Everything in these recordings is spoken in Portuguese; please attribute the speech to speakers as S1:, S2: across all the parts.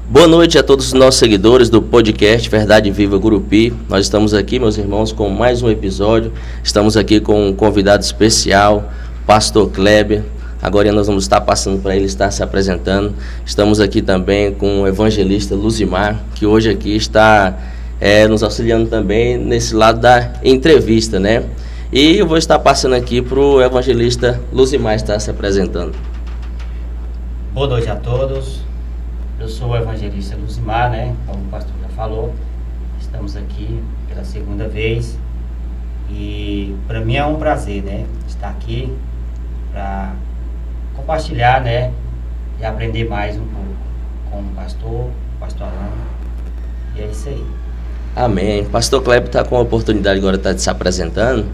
S1: Boa noite a todos os nossos seguidores do podcast Verdade Viva Gurupi. Nós estamos aqui, meus irmãos, com mais um episódio. Estamos aqui com um convidado especial, Pastor Kleber. Agora nós vamos estar passando para ele estar se apresentando. Estamos aqui também com o evangelista Luzimar, que hoje aqui está nos auxiliando também nesse lado da entrevista, né? E eu vou estar passando aqui para o evangelista Luzimar estar se apresentando.
S2: Boa noite a todos. Eu sou o evangelista Luzimar, né? Como o pastor já falou, estamos aqui pela segunda vez e para mim é um prazer, né? Estar aqui para compartilhar, né? E aprender mais um pouco com o pastor Alan. E é isso aí.
S1: Amém. Pastor Kleber está com a oportunidade agora de se apresentando.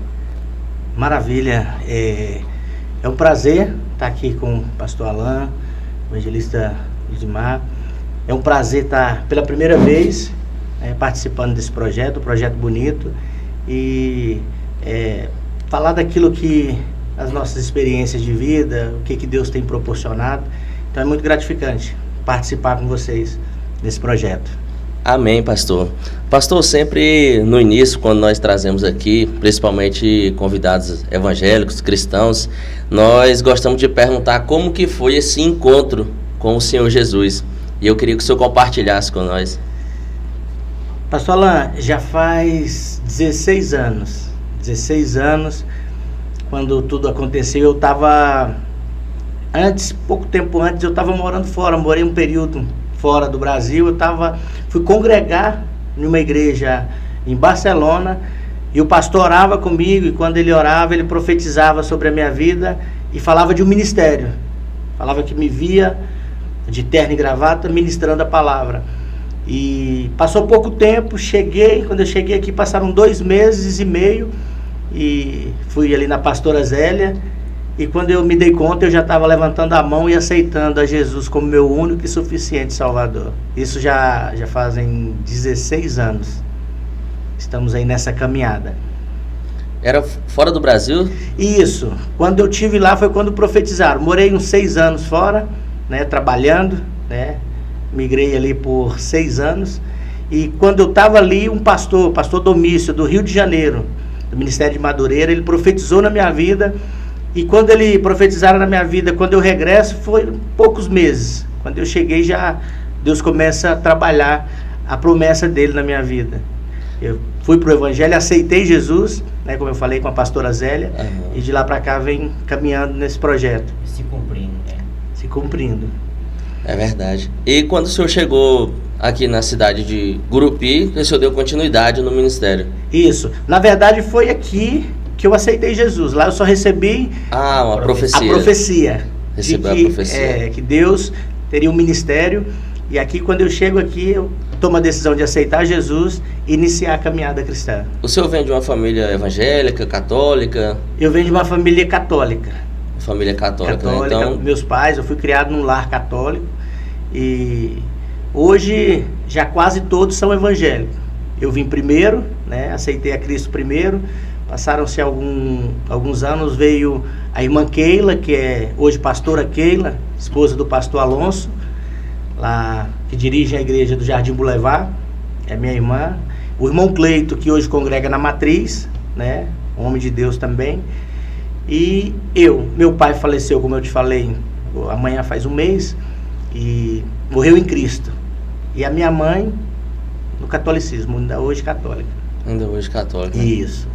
S3: Maravilha. É um prazer estar aqui com o pastor Alan, evangelista Luzimar. É um prazer estar pela primeira vez participando desse projeto, um projeto bonito, e falar daquilo que as nossas experiências de vida, o que Deus tem proporcionado. Então é muito gratificante participar com vocês desse projeto.
S1: Amém, pastor. Pastor, sempre no início, quando nós trazemos aqui, principalmente convidados evangélicos, cristãos, nós gostamos de perguntar como que foi esse encontro com o Senhor Jesus. E eu queria que o senhor compartilhasse com nós.
S3: Pastor Alan, já faz 16 anos. 16 anos, quando tudo aconteceu, eu estava... pouco tempo antes, eu estava morando fora. Morei um período fora do Brasil. Fui congregar numa igreja em Barcelona. E o pastor orava comigo. E quando ele orava, ele profetizava sobre a minha vida. E falava de um ministério. Falava que me via de terno e gravata, ministrando a palavra. E passou pouco tempo, quando eu cheguei aqui, passaram 2 meses e meio, e fui ali na pastora Zélia, e quando eu me dei conta, eu já estava levantando a mão e aceitando a Jesus como meu único e suficiente Salvador. Isso já fazem 16 anos. Estamos aí nessa caminhada.
S1: Era fora do Brasil?
S3: Isso. Quando eu estive lá foi quando profetizaram. Morei uns 6 anos fora, né, trabalhando, né, migrei ali por 6 anos, e quando eu estava ali, o pastor Domício, do Rio de Janeiro, do Ministério de Madureira, ele profetizou na minha vida, e quando ele profetizaram na minha vida, quando eu regresso, foi poucos meses. Quando eu cheguei, já Deus começa a trabalhar a promessa dele na minha vida. Eu fui para o Evangelho, aceitei Jesus, né, como eu falei com a pastora Zélia, e de lá para cá vem caminhando nesse projeto.
S2: Se cumprindo, né?
S3: Se cumprindo.
S1: É verdade. E quando o senhor chegou aqui na cidade de Gurupi, o senhor deu continuidade no ministério?
S3: Isso. Na verdade, foi aqui que eu aceitei Jesus. Lá eu só recebi
S1: uma profecia.
S3: A profecia.
S1: Recebeu a profecia.
S3: Que Deus teria um ministério. E aqui, quando eu chego aqui, eu tomo a decisão de aceitar Jesus e iniciar a caminhada cristã.
S1: O senhor vem de uma família evangélica, católica?
S3: Eu venho de uma família católica.
S1: Família católica, né? Então...
S3: Meus pais, eu fui criado num lar católico. E hoje, já quase todos são evangélicos. Eu vim primeiro, né? Aceitei a Cristo primeiro. Passaram-se alguns anos, veio a irmã Keila, que é hoje pastora Keila, esposa do pastor Alonso, lá que dirige a igreja do Jardim Boulevard, é minha irmã. O irmão Cleito, que hoje congrega na Matriz, né? Homem de Deus também. E meu pai faleceu, como eu te falei, amanhã faz um mês, e morreu em Cristo. E a minha mãe no catolicismo, ainda hoje católica.
S1: Ainda hoje católica.
S3: Isso.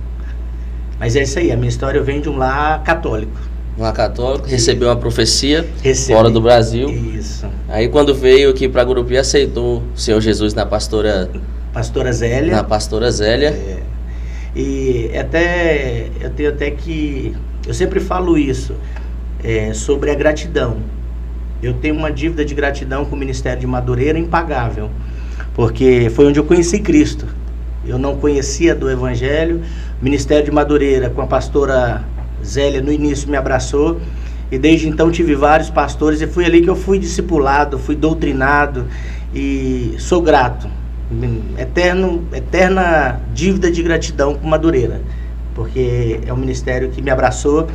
S3: Mas é isso aí, a minha história vem de um lar católico.
S1: Um lar católico, recebeu uma profecia fora do Brasil.
S3: Isso.
S1: Aí quando veio aqui para Gurupi, aceitou o Senhor Jesus na pastora
S3: Zélia.
S1: Na pastora Zélia.
S3: E eu tenho até que... Eu sempre falo isso, sobre a gratidão. Eu tenho uma dívida de gratidão com o Ministério de Madureira impagável, porque foi onde eu conheci Cristo. Eu não conhecia do Evangelho. O Ministério de Madureira, com a pastora Zélia, no início me abraçou, e desde então tive vários pastores, e foi ali que eu fui discipulado, fui doutrinado, e sou grato. Eterna dívida de gratidão com Madureira, porque é um ministério que me abraçou,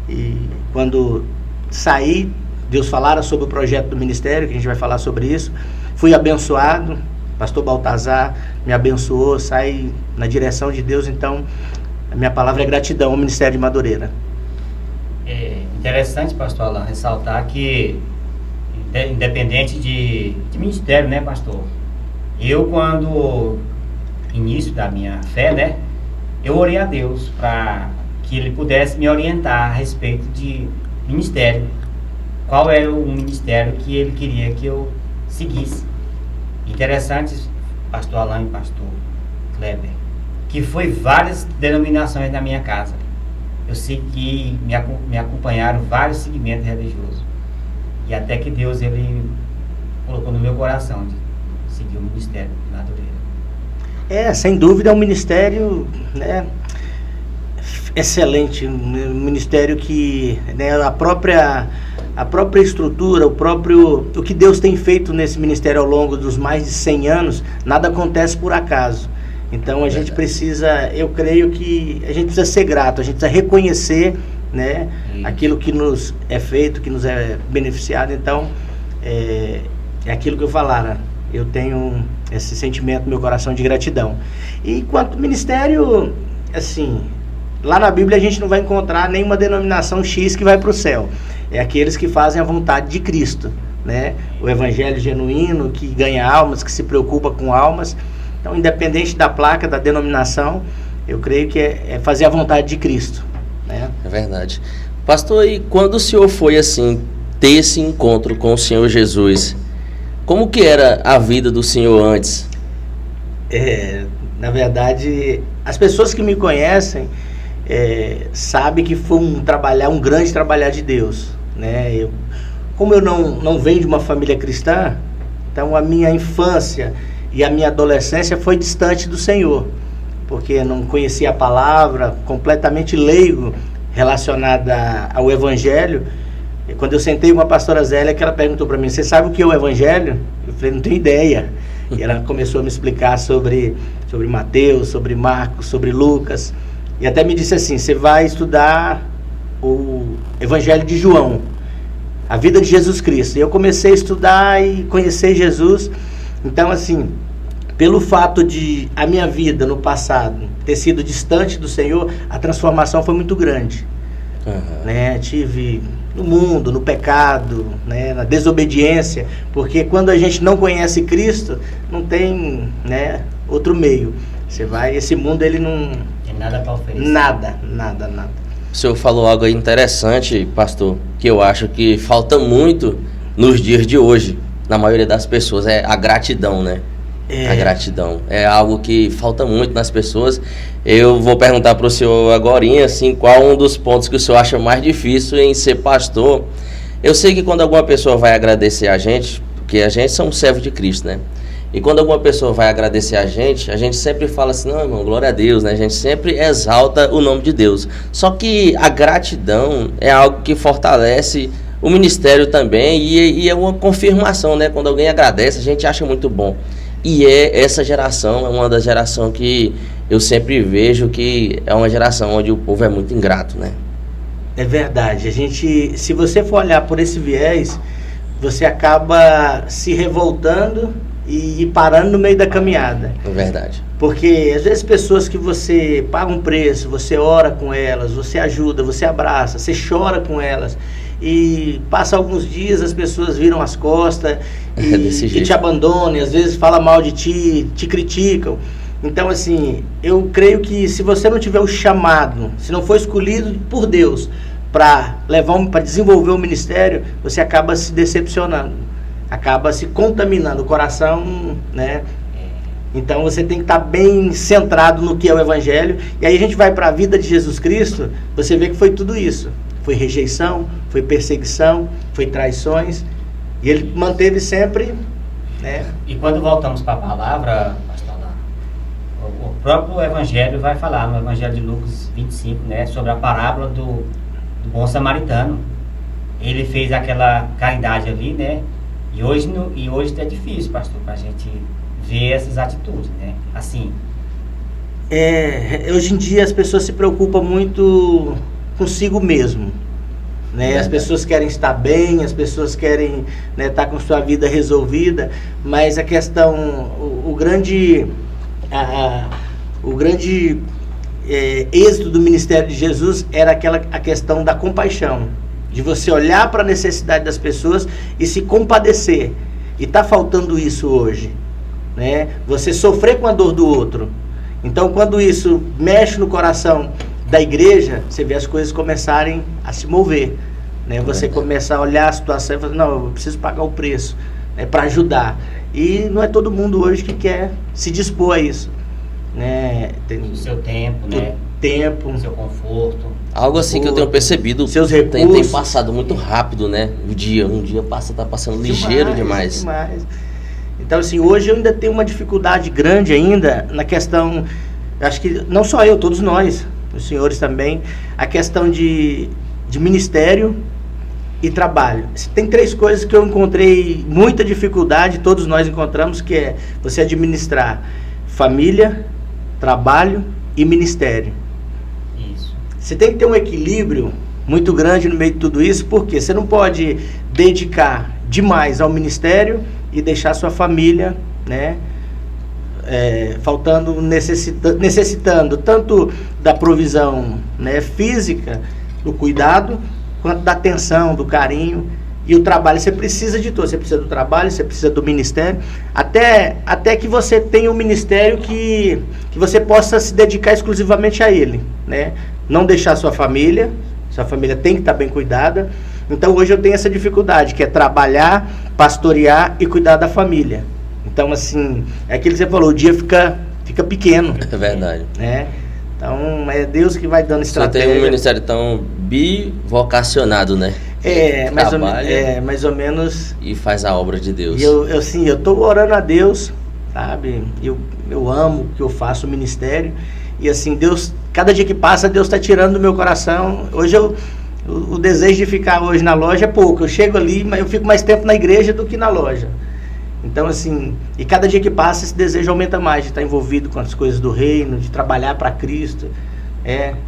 S3: e quando saí Deus falara sobre o projeto do ministério, que a gente vai falar sobre isso. Fui abençoado, pastor Baltazar me abençoou, saí na direção de Deus, então a minha palavra é gratidão ao Ministério de Madureira.
S2: É interessante, pastor Alan, ressaltar que, independente de ministério, né, pastor? Eu, quando início da minha fé, né, eu orei a Deus para que Ele pudesse me orientar a respeito de ministério. Qual era o ministério que Ele queria que eu seguisse. Interessante, pastor Alan e pastor Kleber, que foi várias denominações na minha casa. Eu segui, me acompanharam vários segmentos religiosos. E até que Deus, Ele colocou no meu coração de seguir o ministério de Madureira.
S3: Sem dúvida é um ministério, né, excelente, um ministério que, né, a própria estrutura, o que Deus tem feito nesse ministério ao longo dos mais de 100 anos, nada acontece por acaso. Então a gente precisa, eu creio que a gente precisa ser grato, a gente precisa reconhecer, né, aquilo que nos é feito, que nos é beneficiado. Então é aquilo que eu falara, eu tenho esse sentimento no meu coração de gratidão. E quanto ao ministério, assim, lá na Bíblia a gente não vai encontrar nenhuma denominação X que vai para o céu. É aqueles que fazem a vontade de Cristo, né? O evangelho genuíno, que ganha almas, que se preocupa com almas. Então, independente da placa, da denominação, eu creio que é fazer a vontade de Cristo, né?
S1: É verdade. Pastor, e quando o senhor foi assim, ter esse encontro com o Senhor Jesus, como que era a vida do senhor antes?
S3: Na verdade, as pessoas que me conhecem sabem que foi um grande trabalhar de Deus, né? Como eu não venho de uma família cristã, então a minha infância e a minha adolescência foi distante do Senhor, porque não conhecia a palavra, completamente leigo relacionada ao Evangelho. E quando eu sentei com a pastora Zélia, que ela perguntou para mim, você sabe o que é o Evangelho? Eu falei, não tenho ideia. E ela começou a me explicar sobre Mateus, sobre Marcos, sobre Lucas, e até me disse assim, você vai estudar o Evangelho de João, a vida de Jesus Cristo. E eu comecei a estudar e conhecer Jesus. Então, assim, pelo fato de a minha vida no passado ter sido distante do Senhor, a transformação foi muito grande. Né? Tive no mundo, no pecado, né? Na desobediência, porque quando a gente não conhece Cristo, não tem, né, outro meio. Você vai, esse mundo ele não
S2: tem nada para oferecer.
S3: Nada.
S1: O senhor falou algo aí interessante, pastor, que eu acho que falta muito nos dias de hoje, na maioria das pessoas, é a gratidão, né? A gratidão é algo que falta muito nas pessoas. Eu vou perguntar para o senhor agorinha, assim, qual um dos pontos que o senhor acha mais difícil em ser pastor. Eu sei que quando alguma pessoa vai agradecer a gente, porque a gente somos servos de Cristo, né? E quando alguma pessoa vai agradecer a gente sempre fala assim, não, irmão, glória a Deus, né? A gente sempre exalta o nome de Deus. Só que a gratidão é algo que fortalece o ministério também e é uma confirmação, né? Quando alguém agradece, a gente acha muito bom. E essa geração é uma das gerações que eu sempre vejo que é uma geração onde o povo é muito ingrato, né?
S3: É verdade. Se você for olhar por esse viés, você acaba se revoltando e parando no meio da caminhada.
S1: É verdade.
S3: Porque às vezes pessoas que você paga um preço, você ora com elas, você ajuda, você abraça, você chora com elas, e passa alguns dias, as pessoas viram as costas e te abandonam, às vezes falam mal de ti, te criticam. Então, assim, eu creio que se você não tiver o chamado, se não for escolhido por Deus para desenvolver o ministério, você acaba se decepcionando, acaba se contaminando o coração, né? Então você tem que estar bem centrado no que é o Evangelho. E aí a gente vai para a vida de Jesus Cristo, você vê que foi tudo isso. Foi rejeição, foi perseguição, foi traições. E ele manteve sempre, né?
S2: E quando voltamos para a palavra, pastor Alain, o próprio Evangelho vai falar, no Evangelho de Lucas 25, né, sobre a parábola do bom samaritano. Ele fez aquela caridade ali, né? E hoje é difícil, pastor, para a gente ver essas atitudes, né? Assim.
S3: Hoje em dia as pessoas se preocupam muito consigo mesmo. né? As pessoas querem estar bem, as pessoas querem, né, estar com sua vida resolvida, mas a questão, o grande êxito do ministério de Jesus era a questão da compaixão, de você olhar para a necessidade das pessoas e se compadecer. E está faltando isso hoje, né? Você sofrer com a dor do outro. Então, quando isso mexe no coração da igreja, você vê as coisas começarem a se mover, né? Você começa a olhar a situação e falar, não, eu preciso pagar o preço, né, para ajudar. E não é todo mundo hoje que quer se dispor a isso, né? Tem
S2: o seu tempo, né?
S3: Tempo,
S2: o seu conforto.
S1: Algo assim que eu tenho percebido,
S3: seus
S1: tem
S3: recursos.
S1: passado muito rápido, né? Um dia tá passando ligeiro demais.
S3: Então, assim, hoje eu ainda tenho uma dificuldade grande ainda na questão, acho que não só eu, todos nós, os senhores também, a questão de ministério e trabalho. Tem 3 coisas que eu encontrei muita dificuldade, todos nós encontramos, que é você administrar família, trabalho e ministério.
S2: Isso.
S3: Você tem que ter um equilíbrio muito grande no meio de tudo isso, porque você não pode dedicar demais ao ministério e deixar sua família, né, necessitando tanto da provisão, né, física, do cuidado, quanto da atenção, do carinho. E o trabalho, você precisa de tudo. Você precisa do trabalho, você precisa do ministério, até que você tenha um ministério que você possa se dedicar exclusivamente a ele, né? Não deixar sua família tem que estar bem cuidada. Então hoje eu tenho essa dificuldade, que é trabalhar, pastorear e cuidar da família. Então, assim, é aquilo que você falou, o dia fica pequeno.
S1: É verdade.
S3: Né? Então é Deus que vai dando estratégia.
S1: Você tem um ministério tão bivocacionado, né?
S3: Mais ou menos.
S1: E faz a obra de Deus.
S3: E eu tô orando a Deus, sabe? Eu amo que eu faço o ministério. E assim, Deus, cada dia que passa, Deus está tirando do meu coração. Hoje o desejo de ficar hoje na loja é pouco. Eu chego ali, mas eu fico mais tempo na igreja do que na loja. Então, assim, e cada dia que passa, esse desejo aumenta mais, de estar envolvido com as coisas do reino, de trabalhar para Cristo.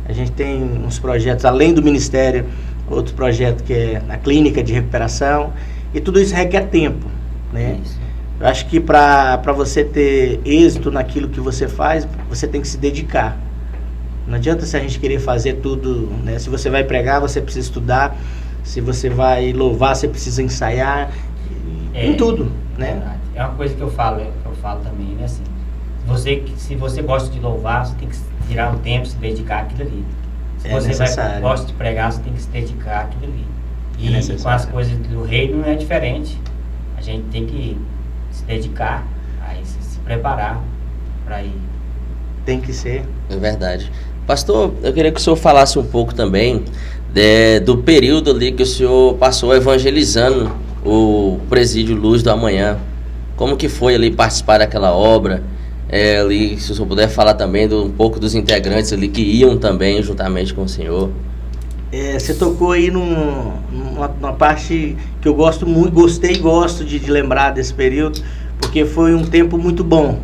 S3: A gente tem uns projetos, além do ministério, outro projeto que é a clínica de recuperação, e tudo isso requer tempo, né?
S2: Isso.
S3: Eu acho que para você ter êxito naquilo que você faz, você tem que se dedicar. Não adianta se a gente querer fazer tudo, né? Se você vai pregar, você precisa estudar. Se você vai louvar, você precisa ensaiar. Em tudo, né?
S2: É uma coisa que eu falo também, né? Assim, se você gosta de louvar, você tem que tirar um tempo, se dedicar àquilo ali. Se você gosta de pregar, você tem que se dedicar àquilo ali. E com as coisas do reino não é diferente. A gente tem que se dedicar, aí se preparar para ir.
S3: Tem que ser.
S1: É verdade. Pastor, eu queria que o senhor falasse um pouco também do período ali que o senhor passou evangelizando o Presídio Luz do Amanhã. Como que foi ali participar daquela obra? Ali, se o senhor puder falar também um pouco dos integrantes ali que iam também juntamente com o senhor.
S3: Você tocou aí numa parte que eu gosto muito, gostei e gosto de lembrar desse período, porque foi um tempo muito bom.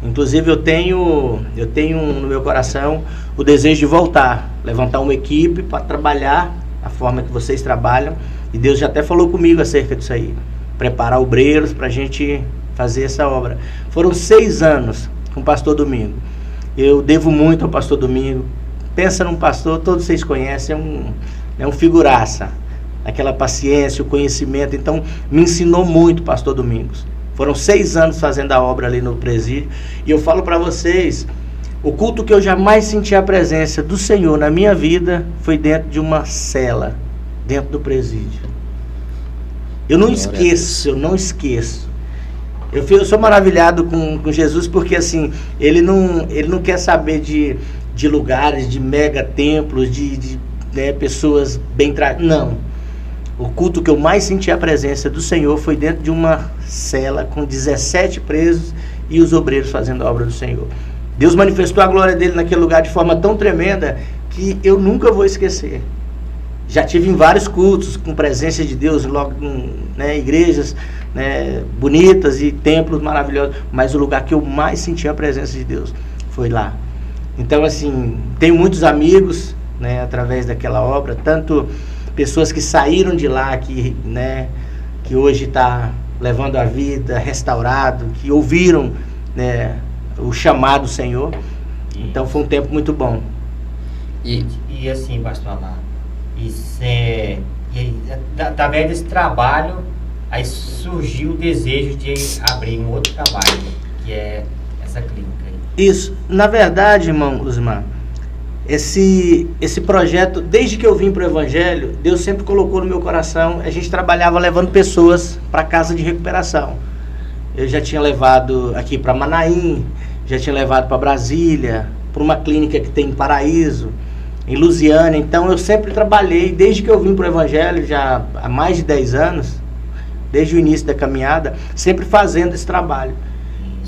S3: Inclusive eu tenho no meu coração o desejo de voltar, levantar uma equipe para trabalhar a forma que vocês trabalham, e Deus já até falou comigo acerca disso aí, preparar obreiros para a gente fazer essa obra. Foram 6 anos com o pastor Domingo. Eu devo muito ao pastor Domingo. Pensa num pastor, todos vocês conhecem, é um figuraça, aquela paciência, o conhecimento. Então me ensinou muito o pastor Domingos. Foram 6 anos fazendo a obra ali no presídio, e eu falo para vocês, o culto que eu jamais senti a presença do Senhor na minha vida foi dentro de uma cela, dentro do presídio. Eu não esqueço. Eu sou maravilhado com Jesus, porque assim, ele não quer saber de lugares, de mega templos, de pessoas bem tratadas. Não. O culto que eu mais senti a presença do Senhor foi dentro de uma cela com 17 presos e os obreiros fazendo a obra do Senhor. Deus manifestou a glória dele naquele lugar de forma tão tremenda que eu nunca vou esquecer. Já tive em vários cultos com presença de Deus, logo igrejas bonitas e templos maravilhosos, mas o lugar que eu mais senti a presença de Deus foi lá. Então, assim, tenho muitos amigos, através daquela obra, tanto pessoas que saíram de lá, que hoje está levando a vida, restaurado, que ouviram, né, o chamado do Senhor. Então foi um tempo muito bom.
S2: E assim, pastor Alain, através desse trabalho, aí surgiu o desejo de abrir um outro trabalho, que é essa clínica aí.
S3: Isso. Na verdade, irmão Osmar, esse projeto, desde que eu vim para o Evangelho, Deus sempre colocou no meu coração. A gente trabalhava levando pessoas para casa de recuperação. Eu já tinha levado aqui para Manaim, já tinha levado para Brasília, para uma clínica que tem em Paraíso, em Lusiânia. Então eu sempre trabalhei, desde que eu vim para o Evangelho, já há mais de 10 anos, desde o início da caminhada, sempre fazendo esse trabalho.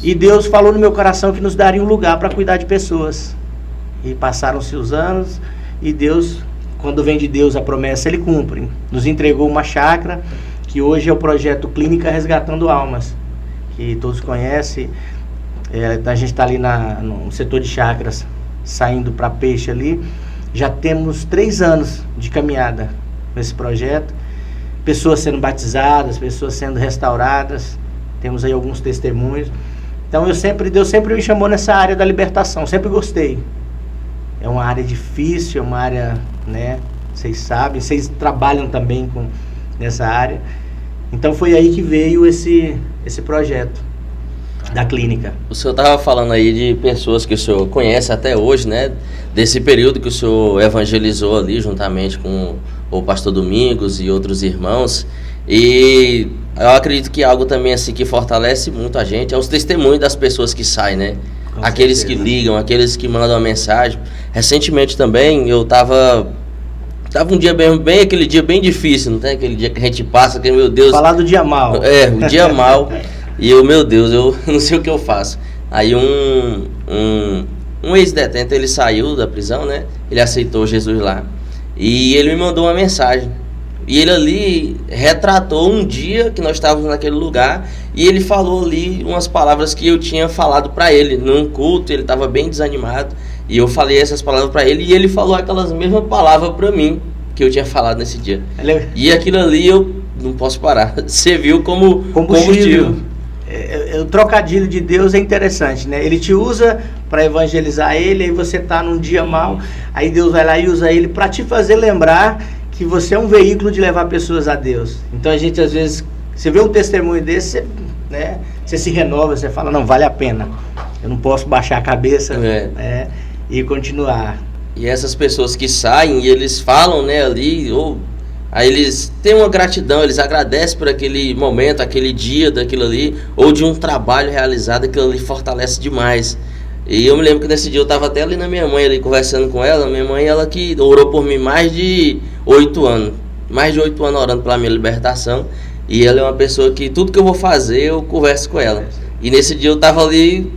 S3: E Deus falou no meu coração que nos daria um lugar para cuidar de pessoas. E passaram-se os anos, e Deus, quando vem de Deus a promessa, Ele cumpre. Nos entregou uma chácara, que hoje é o projeto Clínica Resgatando Almas, que todos conhecem. A gente está ali no setor de chácaras, saindo para peixe ali. Já temos 3 anos de caminhada nesse projeto. Pessoas sendo batizadas, pessoas sendo restauradas. Temos aí alguns testemunhos. Então Deus sempre me chamou nessa área da libertação, sempre gostei. É uma área difícil, é uma área, né, vocês sabem, vocês trabalham também nessa área. Então foi aí que veio esse projeto da clínica.
S1: O senhor estava falando aí de pessoas que o senhor conhece até hoje, né? Desse período que o senhor evangelizou ali juntamente com o pastor Domingos e outros irmãos. E eu acredito que algo também assim que fortalece muito a gente é os testemunhos das pessoas que saem, né? Com aqueles certeza. Que ligam, aqueles que mandam uma mensagem. Recentemente também eu tava um dia bem aquele dia bem difícil, não tem aquele dia que a gente passa, que meu Deus...
S3: Falar do dia mal.
S1: O dia mal. E meu Deus, eu não sei o que eu faço. Aí um ex-detento, ele saiu da prisão, né? Ele aceitou Jesus lá. E ele me mandou uma mensagem. E ele ali retratou um dia que nós estávamos naquele lugar. E ele falou ali umas palavras que eu tinha falado para ele num culto. Ele estava bem desanimado. E eu falei essas palavras para ele. E ele falou aquelas mesmas palavras para mim que eu tinha falado nesse dia. E aquilo ali eu não posso parar. Serviu como combustível.
S3: O trocadilho de Deus é interessante, né? Ele te usa para evangelizar ele, aí você tá num dia mal, aí Deus vai lá e usa ele para te fazer lembrar que você é um veículo de levar pessoas a Deus. Então a gente às vezes, você vê um testemunho desse, você se renova, você fala, não, vale a pena. Eu não posso baixar a cabeça e continuar.
S1: E essas pessoas que saem e eles falam, né, ali, aí eles têm uma gratidão, eles agradecem por aquele momento, aquele dia daquilo ali, ou de um trabalho realizado, aquilo ali fortalece demais. E eu me lembro que nesse dia eu estava até ali na minha mãe, ali conversando com ela, minha mãe, ela que orou por mim mais de 8 anos orando pela minha libertação, e ela é uma pessoa que tudo que eu vou fazer, eu converso com ela. E nesse dia eu estava ali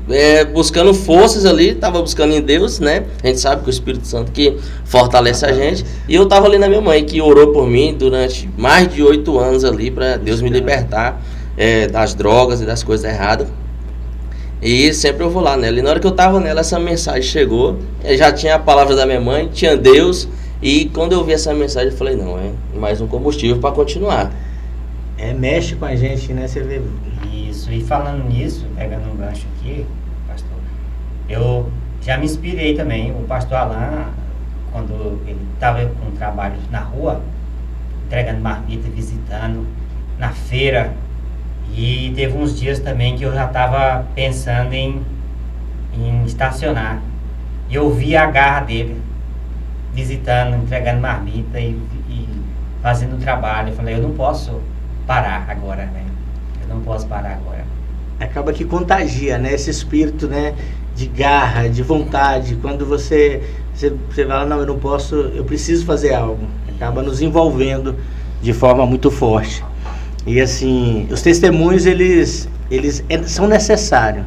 S1: buscando forças ali, estava buscando em Deus, né? A gente sabe que o Espírito Santo que fortalece a gente. E eu estava ali na minha mãe, que orou por mim durante mais de 8 anos ali, para Deus me libertar das drogas e das coisas erradas. E sempre eu vou lá nela. E na hora que eu estava nela, essa mensagem chegou. Já tinha a palavra da minha mãe, tinha Deus. E quando eu vi essa mensagem, eu falei, não, é mais um combustível para continuar.
S3: Mexe com a gente, né? Você vê...
S2: Isso, e falando nisso, pegando um gancho aqui, pastor, eu já me inspirei também. O pastor Alain, quando ele estava com trabalho na rua, entregando marmita, visitando, na feira, e teve uns dias também que eu já estava pensando em estacionar. E eu vi a garra dele, visitando, entregando marmita e fazendo trabalho. Eu falei, eu não posso parar agora, né? Eu não posso parar agora.
S3: Acaba que contagia, né? Esse espírito, né? De garra, de vontade. Quando você fala, não, eu não posso, eu preciso fazer algo. Acaba nos envolvendo de forma muito forte. E assim, os testemunhos, eles são necessários.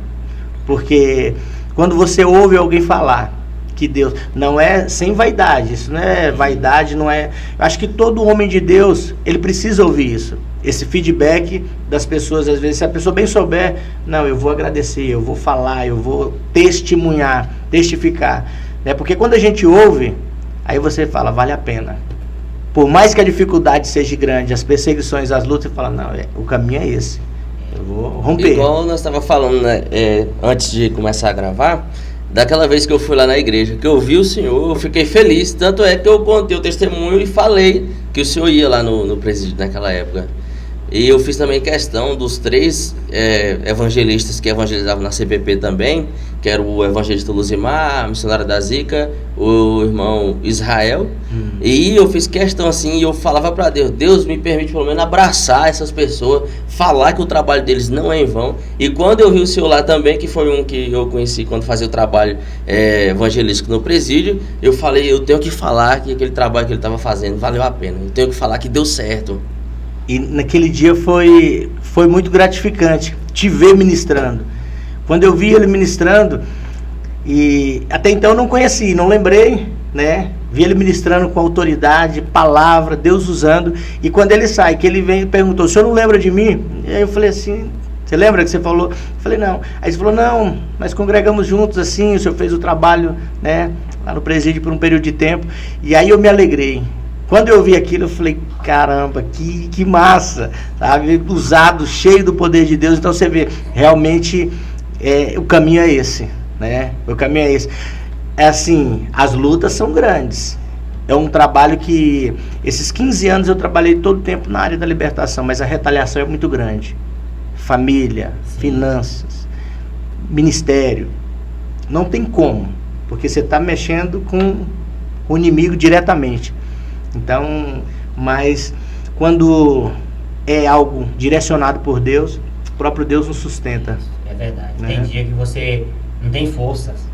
S3: Porque quando você ouve alguém falar que Deus, não é sem vaidade, isso não é vaidade, não é... Acho que todo homem de Deus, ele precisa ouvir isso. Esse feedback das pessoas, às vezes, se a pessoa bem souber, não, eu vou agradecer, eu vou falar, eu vou testificar, né? Porque quando a gente ouve, aí você fala, vale a pena. por mais que a dificuldade seja grande, as perseguições, as lutas, você fala, não, o caminho é esse. Eu vou romper.
S1: Igual nós estávamos falando, né, antes de começar a gravar, daquela vez que eu fui lá na igreja, que eu vi o senhor, eu fiquei feliz. Tanto é que eu contei o testemunho e falei que o senhor ia lá no presídio naquela época. E eu fiz também questão dos 3 evangelistas que evangelizavam na CPP também, que era o evangelista Luzimar, a missionária da Zica, o irmão Israel. E eu fiz questão assim, e eu falava para Deus, Deus me permite pelo menos abraçar essas pessoas, falar que o trabalho deles não é em vão. E quando eu vi o senhor lá também, que foi um que eu conheci quando fazia o trabalho evangelístico no presídio, eu falei, eu tenho que falar que aquele trabalho que ele estava fazendo valeu a pena, eu tenho que falar que deu certo.
S3: E naquele dia foi muito gratificante te ver ministrando. Quando eu vi ele ministrando, e até então eu não conheci, não lembrei, né? Vi ele ministrando com autoridade, palavra, Deus usando. E quando ele sai, que ele vem e perguntou, o senhor não lembra de mim? E aí eu falei assim, você lembra que você falou? Eu falei, não. Aí você falou, não, nós congregamos juntos assim, o senhor fez o trabalho, né, lá no presídio por um período de tempo. E aí eu me alegrei. Quando eu vi aquilo, eu falei, caramba, que massa, sabe? Usado, cheio do poder de Deus. Então você vê, realmente o caminho é esse, né? O caminho é esse. É assim, as lutas são grandes. É um trabalho que, esses 15 anos eu trabalhei todo o tempo na área da libertação, mas a retaliação é muito grande. Família, finanças, ministério. Não tem como, porque você está mexendo com o inimigo diretamente. Então, mas quando é algo direcionado por Deus, o próprio Deus nos sustenta.
S2: É verdade.
S3: Né?
S2: Tem dia que você não tem forças.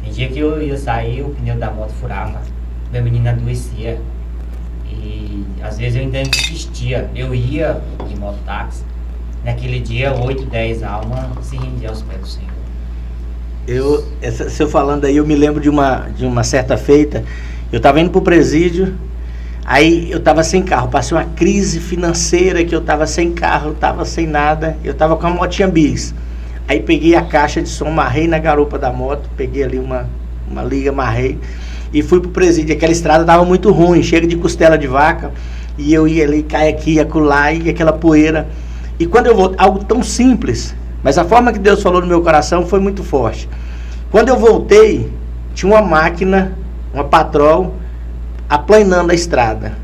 S2: Tem dia que eu ia sair, o pneu da moto furava, minha menina adoecia. E às vezes eu ainda insistia. Eu ia de mototáxi. Naquele dia, 8, 10 almas se rendiam aos pés do Senhor.
S3: Se eu falando aí, eu me lembro de uma certa feita. Eu estava indo para o presídio. Aí eu estava sem carro, passei uma crise financeira que eu estava sem carro, eu estava sem nada, eu estava com a motinha bis. Aí peguei a caixa de som, amarrei na garupa da moto, peguei ali uma liga, amarrei e fui pro presídio. Aquela estrada estava muito ruim, cheia de costela de vaca, e eu ia ali, caia aqui, ia acolá, e aquela poeira. E quando eu voltei, algo tão simples, mas a forma que Deus falou no meu coração foi muito forte. Quando eu voltei, tinha uma máquina, uma Patrol, aplanando a estrada.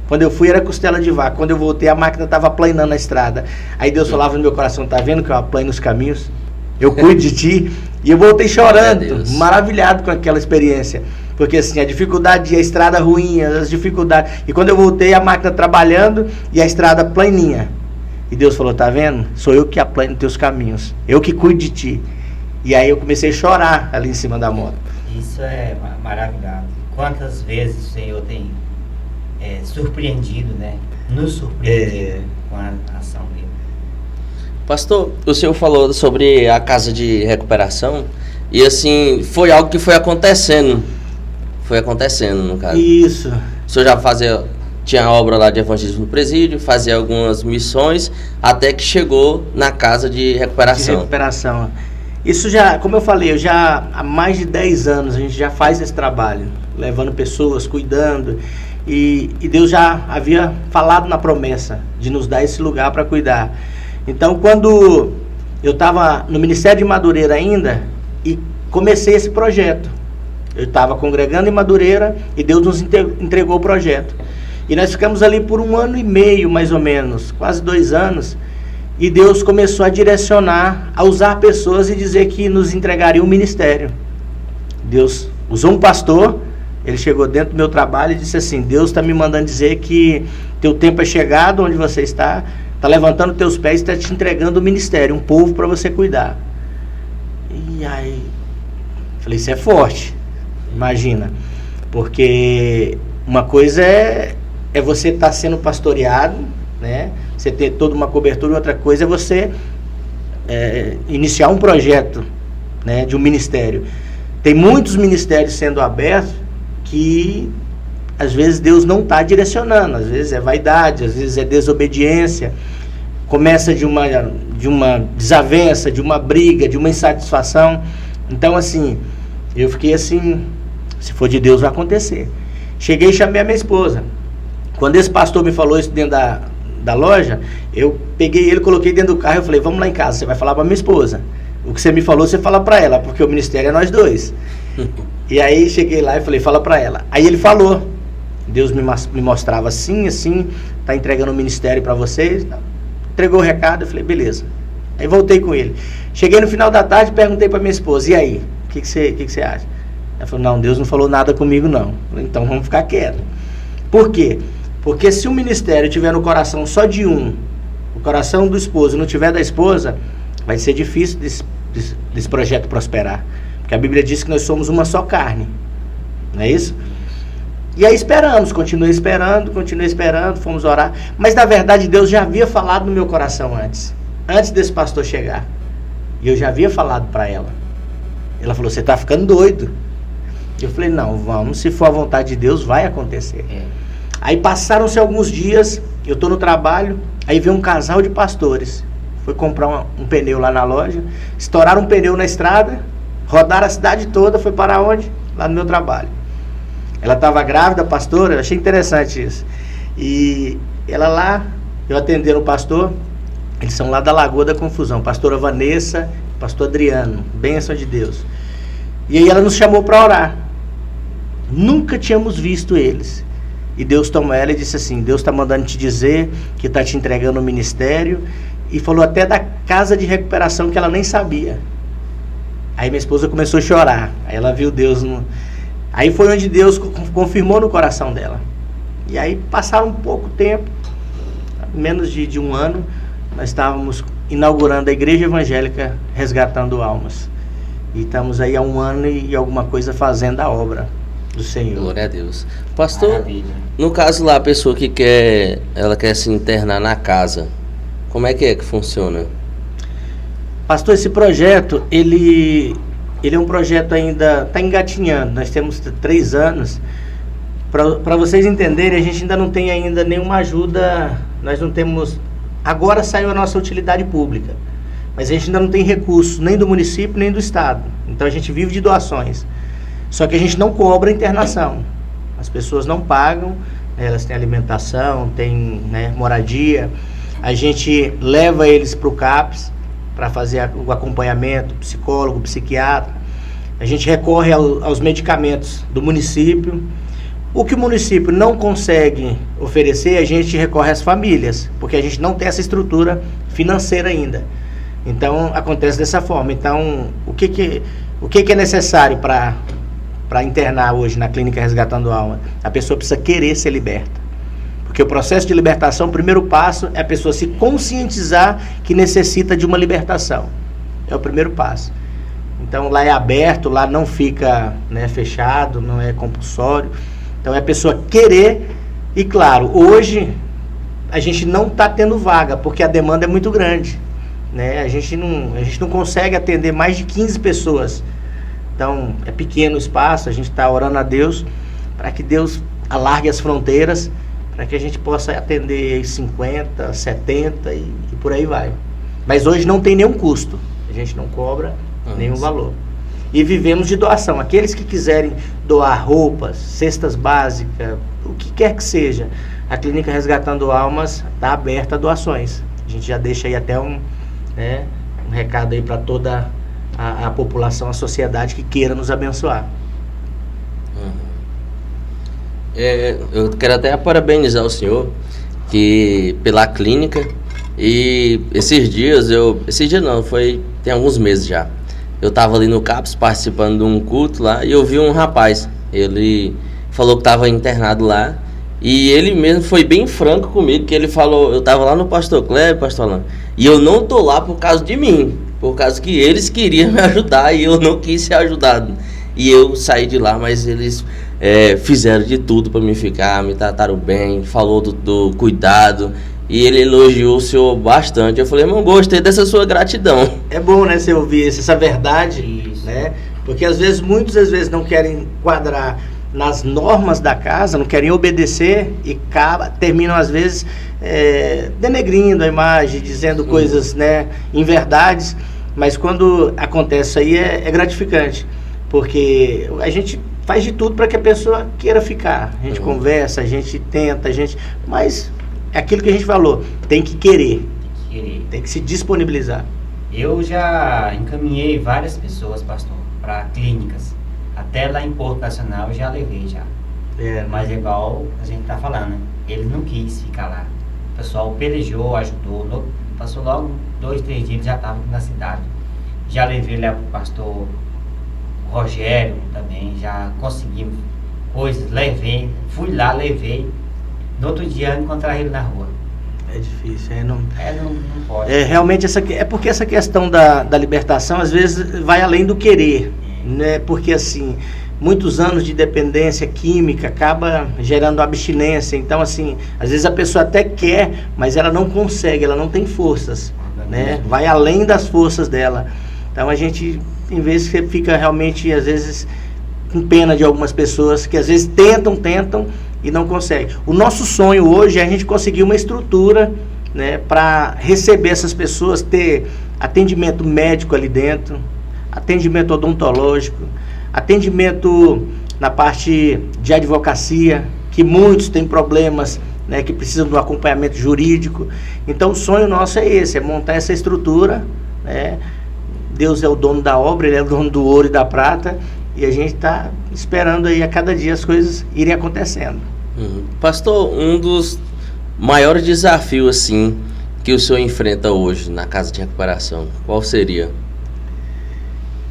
S3: Quando eu fui era costela de vaca. Quando eu voltei a máquina estava aplanando a estrada. Aí Deus falava no meu coração, tá vendo que eu aplano os caminhos? Eu cuido de ti. E eu voltei chorando, maravilhado com aquela experiência. Porque assim, a dificuldade, a estrada ruim, as dificuldades. E quando eu voltei a máquina trabalhando e a estrada planinha. E Deus falou, tá vendo? Sou eu que aplano teus caminhos. Eu que cuido de ti. E aí eu comecei a chorar ali em cima da moto.
S2: Isso é maravilhoso. Quantas vezes o Senhor tem surpreendido, né? Nos surpreendido com a ação dele.
S1: Pastor, o senhor falou sobre a casa de recuperação e assim, foi algo que foi acontecendo. Foi acontecendo, no caso.
S3: Isso.
S1: O senhor já tinha obra lá de evangelismo no presídio, fazia algumas missões, até que chegou na casa de recuperação.
S3: De recuperação. Isso já, como eu falei, há mais de 10 anos a gente já faz esse trabalho, levando pessoas, cuidando, e Deus já havia falado na promessa de nos dar esse lugar para cuidar. Então, quando eu estava no Ministério de Madureira ainda, e comecei esse projeto, eu estava congregando em Madureira, e Deus nos entregou o projeto. E nós ficamos ali por 1 ano e meio, mais ou menos, quase 2 anos, e Deus começou a direcionar, a usar pessoas e dizer que nos entregaria um ministério. Deus usou um pastor, ele chegou dentro do meu trabalho e disse assim, Deus está me mandando dizer que teu tempo é chegado onde você está levantando teus pés e está te entregando um ministério, um povo para você cuidar. E aí, falei, isso é forte, imagina, porque uma coisa é você estar sendo pastoreado, né? Você ter toda uma cobertura, e outra coisa é você iniciar um projeto, né, de um ministério. Tem muitos ministérios sendo abertos que às vezes Deus não está direcionando, às vezes é vaidade, às vezes é desobediência, começa de uma desavença, de uma briga, de uma insatisfação. Então assim, eu fiquei assim, se for de Deus vai acontecer. Cheguei e chamei a minha esposa. Quando esse pastor me falou isso dentro da loja, eu peguei ele, coloquei dentro do carro e falei, vamos lá em casa, você vai falar para minha esposa. O que você me falou, você fala para ela, porque o ministério é nós dois. E aí cheguei lá e falei, fala para ela. Aí ele falou, Deus me mostrava assim, tá entregando o ministério para vocês. Entregou o recado, eu falei, beleza. Aí voltei com ele. Cheguei no final da tarde e perguntei para minha esposa, e aí, o que você acha? Ela falou, não, Deus não falou nada comigo não. Eu falei, então vamos ficar quieto. Por quê? Porque se o ministério tiver no coração só de um, o coração do esposo não tiver da esposa, vai ser difícil desse projeto prosperar. Porque a Bíblia diz que nós somos uma só carne. Não é isso? E aí continuei esperando, fomos orar. Mas na verdade Deus já havia falado no meu coração antes desse pastor chegar. E eu já havia falado para ela. Ela falou, você está ficando doido. Eu falei, não, vamos, se for a vontade de Deus, vai acontecer. Aí passaram-se alguns dias, eu estou no trabalho, aí veio um casal de pastores. Foi comprar um pneu lá na loja, estouraram um pneu na estrada, rodaram a cidade toda, foi para onde? Lá no meu trabalho. Ela estava grávida, pastora, eu achei interessante isso. E ela lá, eu atendendo o pastor, eles são lá da Lagoa da Confusão, pastora Vanessa, pastor Adriano, bênção de Deus. E aí ela nos chamou para orar. Nunca tínhamos visto eles. E Deus tomou ela e disse assim, Deus está mandando te dizer que está te entregando o ministério. E falou até da casa de recuperação que ela nem sabia. Aí minha esposa começou a chorar. Aí ela viu Deus. Aí foi onde Deus confirmou no coração dela. E aí passaram um pouco tempo, menos de um ano, nós estávamos inaugurando a Igreja Evangélica Resgatando Almas. E estamos aí há 1 ano e alguma coisa fazendo a obra do Senhor.
S1: Glória a Deus. Pastor,
S2: Maravilha.
S1: no caso lá, a pessoa que quer se internar na casa, como é que funciona?
S3: Pastor, esse projeto, ele é um projeto ainda, está engatinhando. Nós temos 3 anos. Para vocês entenderem, a gente ainda não tem ainda nenhuma ajuda, nós não temos... Agora saiu a nossa utilidade pública, mas a gente ainda não tem recursos, nem do município, nem do estado. Então a gente vive de doações. Só que a gente não cobra internação. As pessoas não pagam, elas têm alimentação, têm, né, moradia. A gente leva eles para o CAPS, para fazer o acompanhamento, psicólogo, psiquiatra. A gente recorre aos medicamentos do município. O que o município não consegue oferecer, a gente recorre às famílias, porque a gente não tem essa estrutura financeira ainda. Então, acontece dessa forma. Então, o que é necessário para internar hoje na Clínica Resgatando Alma? A pessoa precisa querer ser liberta. Porque o processo de libertação, o primeiro passo é a pessoa se conscientizar que necessita de uma libertação. É o primeiro passo. Então, lá é aberto, lá não fica, né, fechado, não é compulsório. Então, é a pessoa querer. E, claro, hoje a gente não está tendo vaga, porque a demanda é muito grande. Né? A gente não consegue atender mais de 15 pessoas. Então, é pequeno o espaço, a gente está orando a Deus para que Deus alargue as fronteiras, para que a gente possa atender 50, 70 e por aí vai. Mas hoje não tem nenhum custo, a gente não cobra nenhum valor. E vivemos de doação. Aqueles que quiserem doar roupas, cestas básicas, o que quer que seja, a Clínica Resgatando Almas está aberta a doações. A gente já deixa aí até um recado aí para toda a população, a sociedade que queira nos abençoar.
S1: Eu quero até parabenizar o senhor pela clínica. E esses dias tem alguns meses já, eu estava ali no CAPS participando de um culto lá e eu vi um rapaz. Ele falou que estava internado lá e ele mesmo foi bem franco comigo, que ele falou, eu estava lá no Pastor Kleber, Pastor Alain, e eu não tô lá por causa de mim, por causa que eles queriam me ajudar e eu não quis ser ajudado. E eu saí de lá, mas eles fizeram de tudo para me ficar, me trataram bem, falou do cuidado. E ele elogiou o senhor bastante. Eu falei, irmão, gostei dessa sua gratidão.
S3: É bom, né, você ouvir essa verdade, né? Porque muitas vezes não querem enquadrar nas normas da casa, não querem obedecer e terminam às vezes denegrindo a imagem, dizendo coisas, né, inverdades. Mas quando acontece isso aí é gratificante, porque a gente faz de tudo para que a pessoa queira ficar. A gente conversa, a gente tenta, mas é aquilo que a gente falou, tem que querer. Tem que se disponibilizar.
S2: Eu já encaminhei várias pessoas, pastor, para clínicas. Até lá em Porto Nacional eu já levei já. Mas é igual a gente tá falando, né? Ele não quis ficar lá. O pessoal pelejou, ajudou. Passou logo 2, 3 dias, já estava na cidade. Já levei lá pro pastor Rogério também, já conseguimos coisas, levei, fui lá, levei. No outro dia encontrar ele na rua.
S3: É difícil,
S2: não pode.
S3: Realmente é porque essa questão da libertação às vezes vai além do querer, né? Porque assim, muitos anos de dependência química acaba gerando abstinência. Então assim, às vezes a pessoa até quer, mas ela não consegue, ela não tem forças, né? Vai além das forças dela. Então a gente, em vez que fica realmente às vezes com pena de algumas pessoas que às vezes tentam e não consegue. O nosso sonho hoje é a gente conseguir uma estrutura, né, para receber essas pessoas, ter atendimento médico ali dentro, atendimento odontológico, atendimento na parte de advocacia, que muitos têm problemas, né, que precisam do acompanhamento jurídico. Então o sonho nosso é esse, é montar essa estrutura, né? Deus é o dono da obra, Ele é o dono do ouro e da prata, e a gente está esperando aí a cada dia as coisas irem acontecendo.
S1: Pastor, um dos maiores desafios assim que o senhor enfrenta hoje na casa de recuperação, qual seria?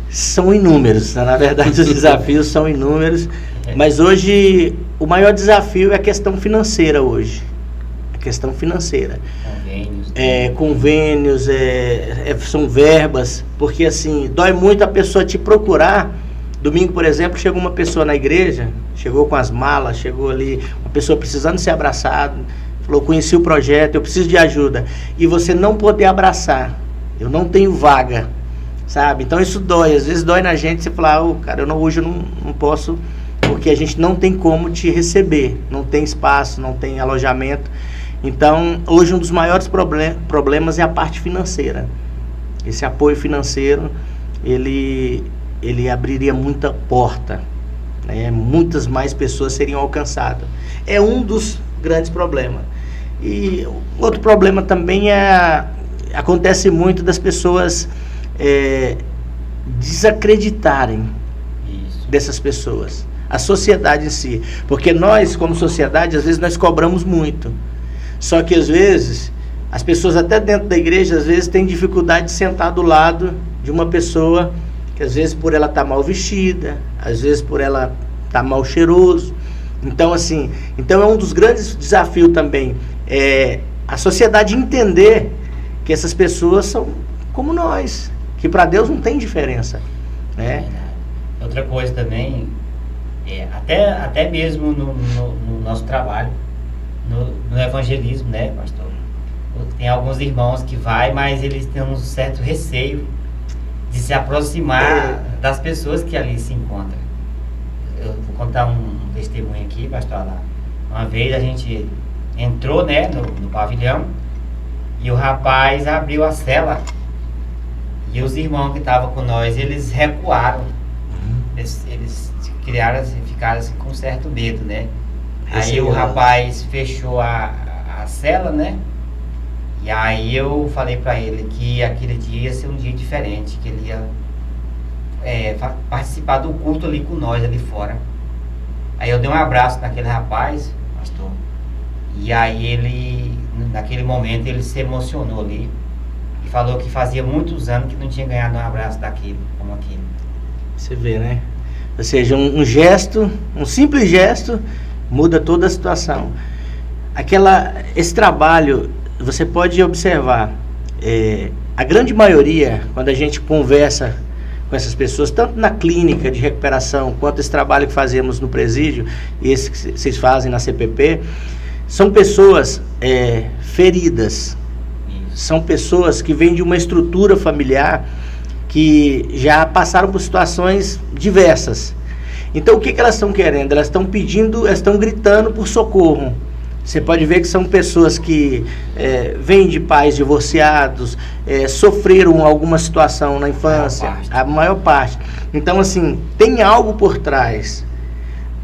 S3: São inúmeros, na verdade os desafios são inúmeros, mas hoje o maior desafio é a questão financeira hoje. A questão financeira. Convênios, são verbas, porque assim, dói muito a pessoa te procurar. Domingo, por exemplo, chegou uma pessoa na igreja, chegou com as malas, chegou ali, uma pessoa precisando ser abraçada, falou, conheci o projeto, eu preciso de ajuda, e você não poder abraçar, eu não tenho vaga, sabe? Então isso dói, às vezes dói na gente, você falar, cara, hoje eu não posso, porque a gente não tem como te receber, não tem espaço, não tem alojamento. Então, hoje um dos maiores problemas é a parte financeira. Esse apoio financeiro, ele abriria muita porta, né? Muitas mais pessoas seriam alcançadas. É um dos grandes problemas. E outro problema também acontece muito das pessoas desacreditarem dessas pessoas. A sociedade em si. Porque nós, como sociedade, às vezes nós cobramos muito. Só que às vezes, as pessoas até dentro da igreja, às vezes têm dificuldade de sentar do lado de uma pessoa que às vezes por ela estar mal vestida, às vezes por ela estar mal cheiroso. Então assim, é um dos grandes desafios também, a sociedade entender que essas pessoas são como nós, que para Deus não tem diferença, né?
S2: Outra coisa também, até mesmo no nosso trabalho, no evangelismo, né, pastor? Tem alguns irmãos que mas eles têm um certo receio de se aproximar das pessoas que ali se encontram. Eu vou contar um testemunho aqui, pastor Alain. Uma vez a gente entrou, né, no pavilhão, e o rapaz abriu a cela, e os irmãos que estavam com nós, eles recuaram. Eles ficaram assim, com certo medo, né? Aí o rapaz fechou a cela, né? E aí eu falei pra ele que aquele dia ia ser um dia diferente, que ele ia participar do culto ali com nós, ali fora. Aí eu dei um abraço naquele rapaz, pastor, e aí ele, naquele momento, ele se emocionou ali e falou que fazia muitos anos que não tinha ganhado um abraço daquele, como aquele.
S3: Você vê, né? Ou seja, um gesto, um simples gesto, muda toda a situação. Esse trabalho, você pode observar, a grande maioria, quando a gente conversa com essas pessoas, tanto na clínica de recuperação, quanto esse trabalho que fazemos no presídio, e esse que vocês fazem na CPP, são pessoas feridas, são pessoas que vêm de uma estrutura familiar, que já passaram por situações diversas. Então o que elas estão querendo? Elas estão pedindo, elas estão gritando por socorro. Você pode ver que são pessoas que vêm de pais divorciados, sofreram alguma situação na infância, a maior parte. Então assim, tem algo por trás.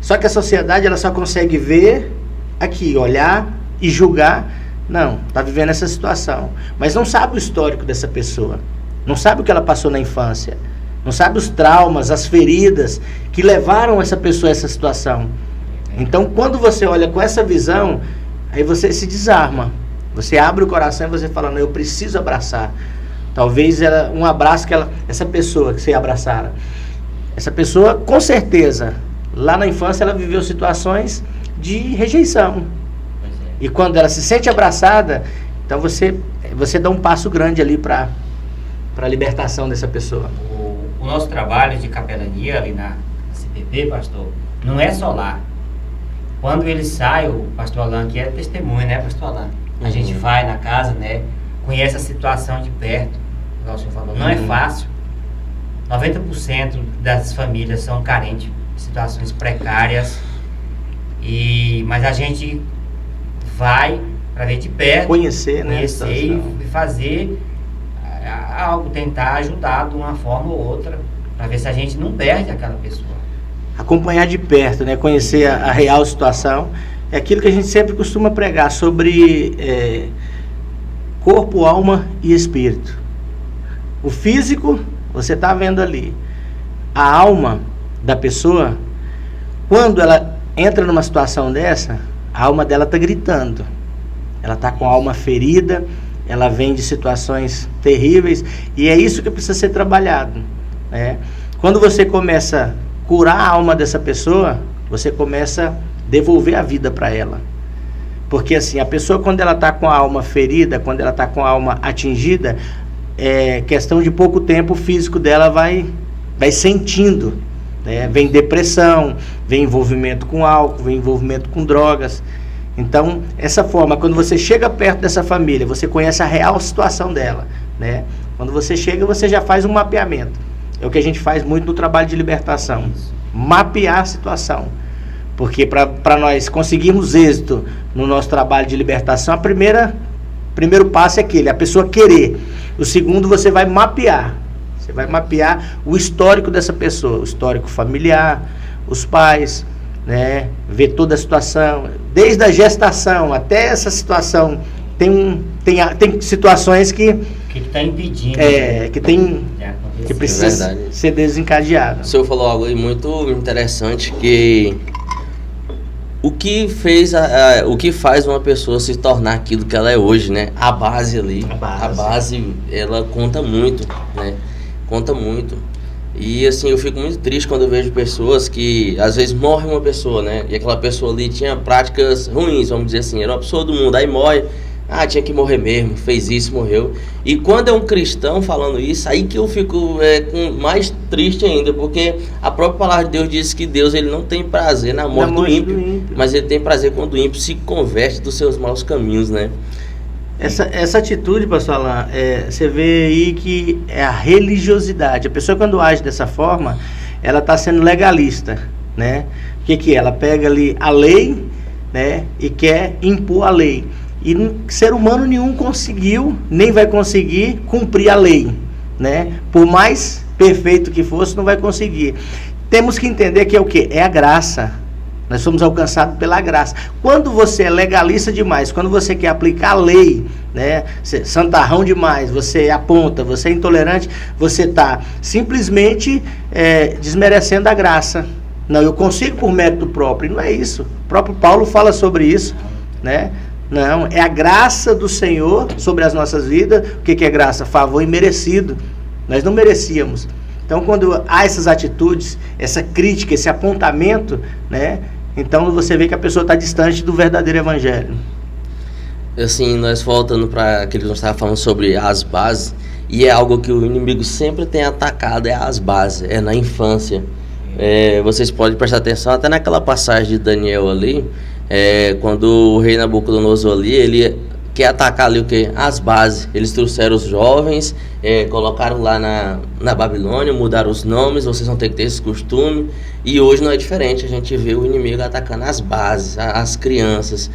S3: Só que a sociedade ela só consegue ver aqui, olhar e julgar. Não, está vivendo essa situação. Mas não sabe o histórico dessa pessoa. Não sabe o que ela passou na infância. Não sabe os traumas, as feridas que levaram essa pessoa a essa situação. Então, quando você olha com essa visão, aí você se desarma. Você abre o coração e você fala, não, eu preciso abraçar. Talvez um abraço que essa pessoa que você abraçara. Essa pessoa, com certeza, lá na infância ela viveu situações de rejeição. E quando ela se sente abraçada, então você dá um passo grande ali para a libertação dessa pessoa.
S2: O nosso trabalho de capelania ali na CPP, pastor, não é só lá. Quando ele sai, o pastor Alan, que é testemunha, né, pastor Alan? A gente vai na casa, né, conhece a situação de perto, igual o senhor falou. Não é fácil. 90% das famílias são carentes, situações precárias. Mas a gente vai para ver de perto,
S3: conhecer, né,
S2: e fazer algo, tentar ajudar de uma forma ou outra, para ver se a gente não perde aquela pessoa.
S3: Acompanhar de perto, né, conhecer a real situação. É aquilo que a gente sempre costuma pregar sobre corpo, alma e espírito. O físico, você está vendo ali. A alma da pessoa, quando ela entra numa situação dessa, a alma dela está gritando. Ela está com a alma ferida, ela vem de situações terríveis, e é isso que precisa ser trabalhado, né? Quando você começa a curar a alma dessa pessoa, você começa a devolver a vida para ela. Porque assim, a pessoa, quando ela está com a alma ferida, quando ela está com a alma atingida, questão de pouco tempo o físico dela vai sentindo, né? Vem depressão, vem envolvimento com álcool, vem envolvimento com drogas. Então, essa forma, quando você chega perto dessa família, você conhece a real situação dela, né? Quando você chega, você já faz um mapeamento. É o que a gente faz muito no trabalho de libertação. Mapear a situação. Porque para nós conseguirmos êxito no nosso trabalho de libertação, primeiro passo é aquele, a pessoa querer. O segundo, você vai mapear. Você vai mapear o histórico dessa pessoa, o histórico familiar, os pais, né? Ver toda a situação, desde a gestação até essa situação. Tem situações que está impedindo, que precisa ser desencadeado.
S1: O senhor falou algo aí muito interessante, que o que faz uma pessoa se tornar aquilo que ela é hoje, né? A base ali, a base ela conta muito, né? Conta muito. E assim, eu fico muito triste quando eu vejo pessoas que às vezes morre uma pessoa, né? E aquela pessoa ali tinha práticas ruins, vamos dizer assim, era uma pessoa do mundo, aí morre, tinha que morrer mesmo, fez isso, morreu. E quando é um cristão falando isso, aí que eu fico mais triste ainda, porque a própria palavra de Deus diz que Deus ele não tem prazer na morte do ímpio, mas ele tem prazer quando o ímpio se converte dos seus maus caminhos, né?
S3: Essa atitude, pastor Alan, você vê aí que é a religiosidade. A pessoa, quando age dessa forma, ela está sendo legalista, né? O que é? Ela pega ali a lei, né, e quer impor a lei. E ser humano nenhum conseguiu, nem vai conseguir cumprir a lei, né? Por mais perfeito que fosse, não vai conseguir. Temos que entender que é o quê? É a graça. Nós somos alcançados pela graça. Quando você é legalista demais, quando você quer aplicar a lei, né, santarrão demais, você aponta, você é intolerante, você está simplesmente desmerecendo a graça. Não, eu consigo por mérito próprio. Não é isso. O próprio Paulo fala sobre isso, né? Não, é a graça do Senhor sobre as nossas vidas. O que é graça? Favor imerecido. Nós não merecíamos. Então, quando há essas atitudes, essa crítica, esse apontamento, né? Então você vê que a pessoa está distante do verdadeiro evangelho.
S1: Assim, nós voltando para aquilo que nós estávamos falando sobre as bases, e é algo que o inimigo sempre tem atacado, é as bases, é na infância. Vocês podem prestar atenção até naquela passagem de Daniel ali, quando o rei Nabucodonosor ali, ele quer atacar ali o quê? As bases. Eles trouxeram os jovens, colocaram lá na Babilônia, mudaram os nomes, vocês vão ter que ter esse costume. E hoje não é diferente, a gente vê o inimigo atacando as bases, as crianças,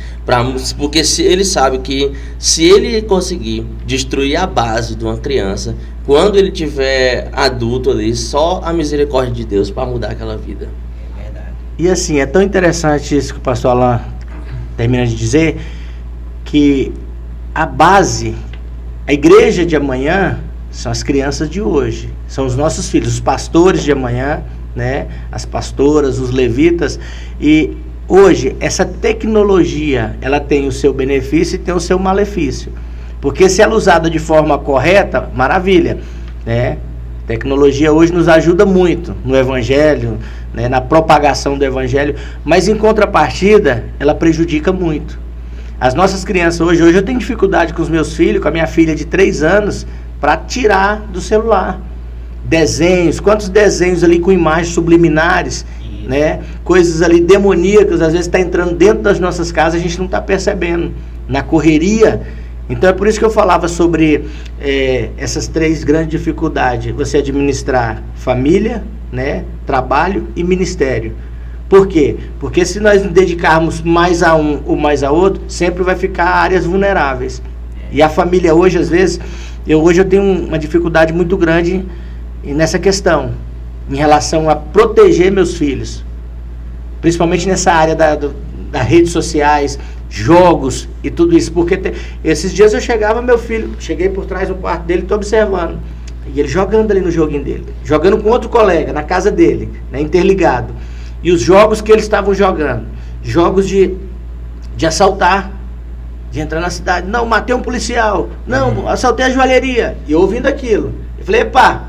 S1: porque ele sabe que se ele conseguir destruir a base de uma criança, quando ele tiver adulto ali, só a misericórdia de Deus para mudar aquela vida.
S2: É verdade.
S3: E assim, é tão interessante isso que o pastor Alain termina de dizer, que a base, a igreja de amanhã são as crianças de hoje, são os nossos filhos, os pastores de amanhã, né? As pastoras, os levitas. E hoje essa tecnologia, ela tem o seu benefício e tem o seu malefício, porque se ela é usada de forma correta, maravilha, né? Tecnologia hoje nos ajuda muito no evangelho, né? Na propagação do evangelho, mas em contrapartida ela prejudica muito as nossas crianças. Hoje eu tenho dificuldade com os meus filhos, com a minha filha de 3 anos, para tirar do celular desenhos, quantos desenhos ali com imagens subliminares, né? Coisas ali demoníacas, às vezes está entrando dentro das nossas casas, a gente não está percebendo, na correria. Então é por isso que eu falava sobre essas 3 grandes dificuldades: você administrar família, né, trabalho e ministério. Por quê? Porque se nós nos dedicarmos mais a um ou mais a outro, sempre vai ficar áreas vulneráveis. E a família hoje, às vezes, hoje eu tenho uma dificuldade muito grande nessa questão, em relação a proteger meus filhos, principalmente nessa área das redes sociais, jogos e tudo isso, porque esses dias eu cheguei por trás do quarto dele, estou observando, e ele jogando ali no joguinho dele, jogando com outro colega, na casa dele, né, interligado, e os jogos que eles estavam jogando, jogos de assaltar, de entrar na cidade, não, matei um policial, não, assaltei a joalheria, e eu ouvindo aquilo, eu falei, epa,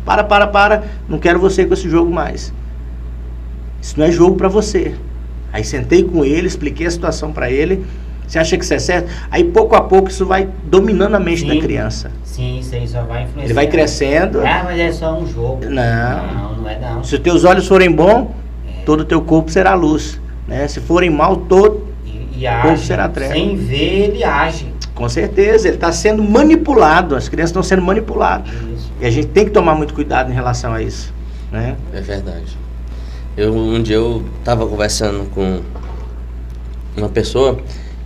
S3: para, não quero você com esse jogo mais, isso não é jogo para você. Aí sentei com ele, expliquei a situação para ele. Você acha que isso é certo? Aí pouco a pouco isso vai dominando a mente da criança.
S2: Sim, isso aí só vai influenciar.
S3: Ele vai crescendo.
S2: Ah, mas é só um jogo.
S3: Não
S2: é não.
S3: Se os teus olhos forem bons, todo o teu corpo será luz, né? Se forem mal, todo o corpo será treva.
S2: Sem ver, ele age.
S3: Com certeza, ele está sendo manipulado. As crianças estão sendo manipuladas. Isso. E a gente tem que tomar muito cuidado em relação a isso, né?
S1: É verdade. Um dia eu estava conversando com uma pessoa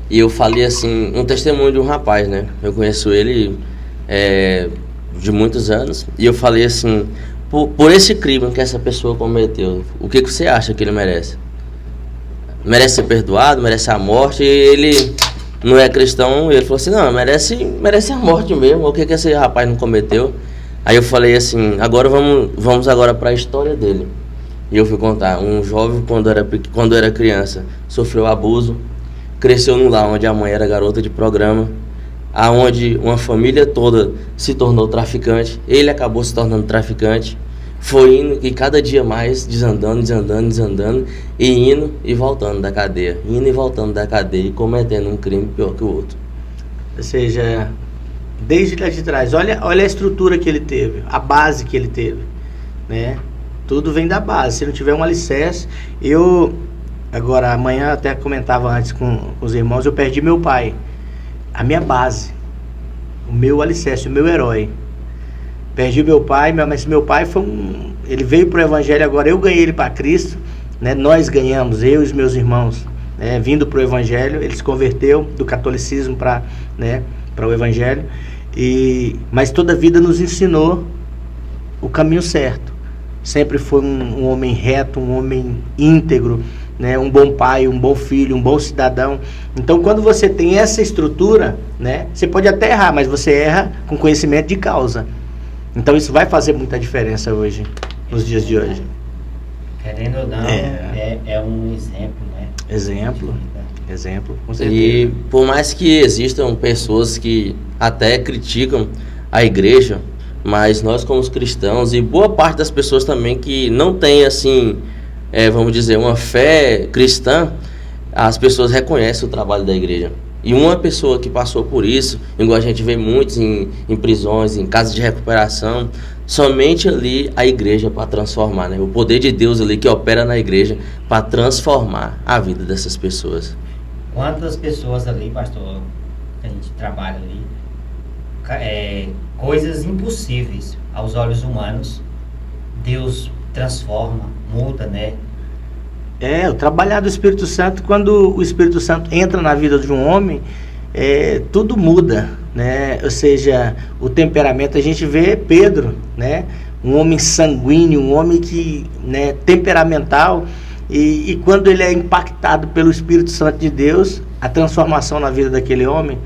S1: e eu falei assim, um testemunho de um rapaz, né? Eu conheço ele de muitos anos, e eu falei assim, por esse crime que essa pessoa cometeu, o que você acha que ele merece? Merece ser perdoado? Merece a morte? E ele não é cristão, e ele falou assim, não, merece a morte mesmo, o que esse rapaz não cometeu? Aí eu falei assim, agora vamos agora para a história dele. E eu fui contar, um jovem quando era criança sofreu abuso, cresceu num lar onde a mãe era garota de programa, aonde uma família toda se tornou traficante, ele acabou se tornando traficante, foi indo e cada dia mais desandando, e indo e voltando da cadeia, e cometendo um crime pior que o outro.
S3: Ou seja, desde lá de trás, olha a estrutura que ele teve, a base que ele teve, né? Tudo vem da base. Se não tiver um alicerce, agora amanhã até comentava antes com os irmãos, eu perdi meu pai, a minha base, o meu alicerce, o meu herói. Perdi meu pai, mas meu pai ele veio para o evangelho, agora eu ganhei ele para Cristo, né? Nós ganhamos, eu e os meus irmãos, né? Vindo para o evangelho, ele se converteu do catolicismo para o evangelho, mas toda a vida nos ensinou o caminho certo. Sempre foi um homem reto, um homem íntegro, né? Um bom pai, um bom filho, um bom cidadão. Então, quando você tem essa estrutura, né? Você pode até errar, mas você erra com conhecimento de causa. Então, isso vai fazer muita diferença hoje, nos dias de hoje.
S2: Querendo ou não, é um exemplo, né?
S3: Exemplo, com certeza.
S1: E por mais que existam pessoas que até criticam a igreja, mas nós como cristãos, e boa parte das pessoas também que não tem assim, vamos dizer, uma fé cristã, as pessoas reconhecem o trabalho da igreja. E uma pessoa que passou por isso, igual a gente vê muitos em prisões, em casas de recuperação, somente ali a igreja para transformar, né? O poder de Deus ali que opera na igreja para transformar a vida dessas pessoas.
S2: Quantas pessoas ali, pastor, que a gente trabalha ali, coisas impossíveis aos olhos humanos, Deus transforma, muda, né?
S3: O trabalhar do Espírito Santo, quando o Espírito Santo entra na vida de um homem, tudo muda, né? Ou seja, o temperamento, a gente vê Pedro, né? Um homem sanguíneo, um homem que, né, temperamental, E quando ele é impactado pelo Espírito Santo de Deus, a transformação na vida daquele homem,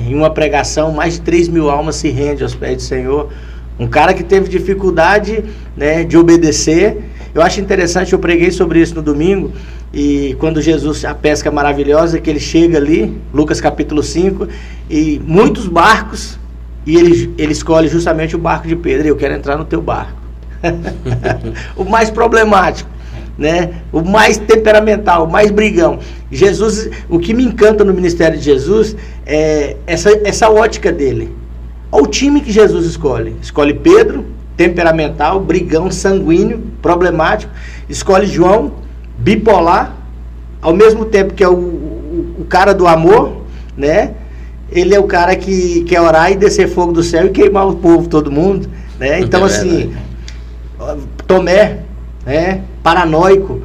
S3: em uma pregação, mais de 3.000 almas se rendem aos pés do Senhor. Um cara que teve dificuldade, né, de obedecer. Eu acho interessante, eu preguei sobre isso no domingo, e quando Jesus, a pesca maravilhosa, que ele chega ali, Lucas capítulo 5, e muitos barcos, e ele escolhe justamente o barco de Pedro. Eu quero entrar no teu barco. O mais problemático, né? O mais temperamental, o mais brigão. Jesus, o que me encanta no ministério de Jesus é essa ótica dele. Olha o time que Jesus escolhe. Escolhe Pedro, temperamental, brigão, sanguíneo, problemático. Escolhe João, bipolar, ao mesmo tempo que é o cara do amor, né? Ele é o cara que quer orar e descer fogo do céu e queimar o povo, todo mundo, né? Então, assim, Tomé, né? Paranoico.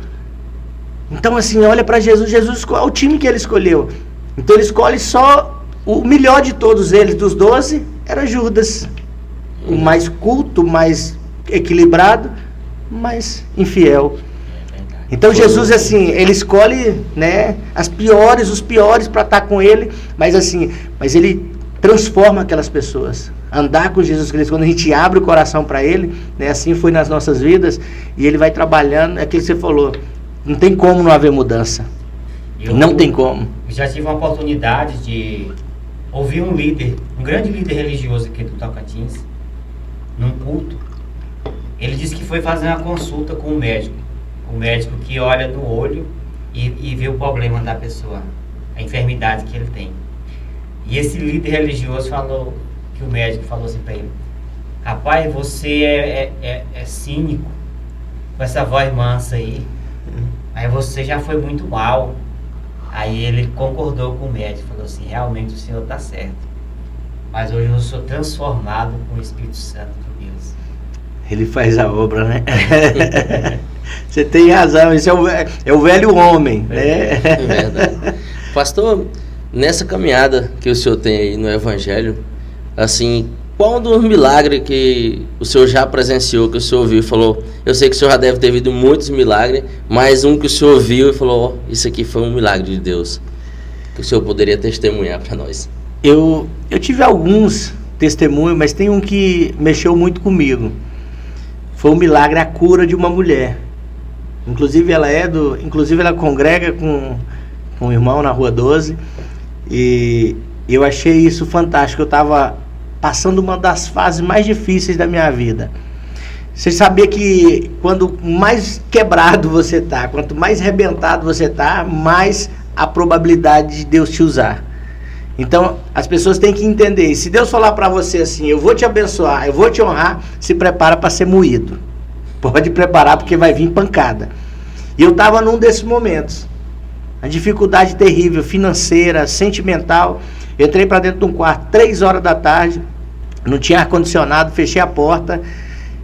S3: Então, assim, olha para Jesus. Jesus escolhe o time que ele escolheu. Então, ele escolhe só o melhor de todos eles, dos 12, era Judas. O mais culto, mais equilibrado, mais infiel. Então Jesus, assim, ele escolhe, né, os piores para estar com ele, mas ele transforma aquelas pessoas. Andar com Jesus Cristo, quando a gente abre o coração para ele, né, assim foi nas nossas vidas, e ele vai trabalhando, é aquilo que você falou, não tem como não haver mudança. Não tem como.
S2: Já tive uma oportunidade de ouvir um grande líder religioso aqui do Tocantins, num culto. Ele disse que foi fazer uma consulta com um médico que olha no olho e vê o problema da pessoa, a enfermidade que ele tem. E esse líder religioso falou, que o médico falou assim para ele: rapaz, você é cínico, com essa voz mansa aí, aí você já foi muito mal. Aí ele concordou com o médico, falou assim: realmente o senhor está certo, mas hoje eu sou transformado com o Espírito Santo de Deus.
S3: Ele faz a obra, né? Você tem razão, isso é o velho homem, né?
S1: É verdade. Pastor, nessa caminhada que o senhor tem aí no Evangelho, assim, qual dos milagres que o senhor já presenciou, que o senhor viu e falou, eu sei que o senhor já deve ter visto muitos milagres, mas um que o senhor viu e falou, isso aqui foi um milagre de Deus, que o senhor poderia testemunhar para nós?
S3: Eu tive alguns testemunhos, mas tem um que mexeu muito comigo. Foi um milagre, a cura de uma mulher. Inclusive ela congrega com um irmão na Rua 12, e eu achei isso fantástico. Eu estava passando uma das fases mais difíceis da minha vida. Você sabia que quando mais quebrado você está, quanto mais arrebentado você está, mais a probabilidade de Deus te usar. Então, as pessoas têm que entender. E se Deus falar para você assim, eu vou te abençoar, eu vou te honrar, se prepara para ser moído. Pode preparar, porque vai vir pancada. E eu estava num desses momentos. A dificuldade terrível, financeira, sentimental. Eu entrei para dentro de um quarto, 3 horas da tarde, não tinha ar-condicionado, fechei a porta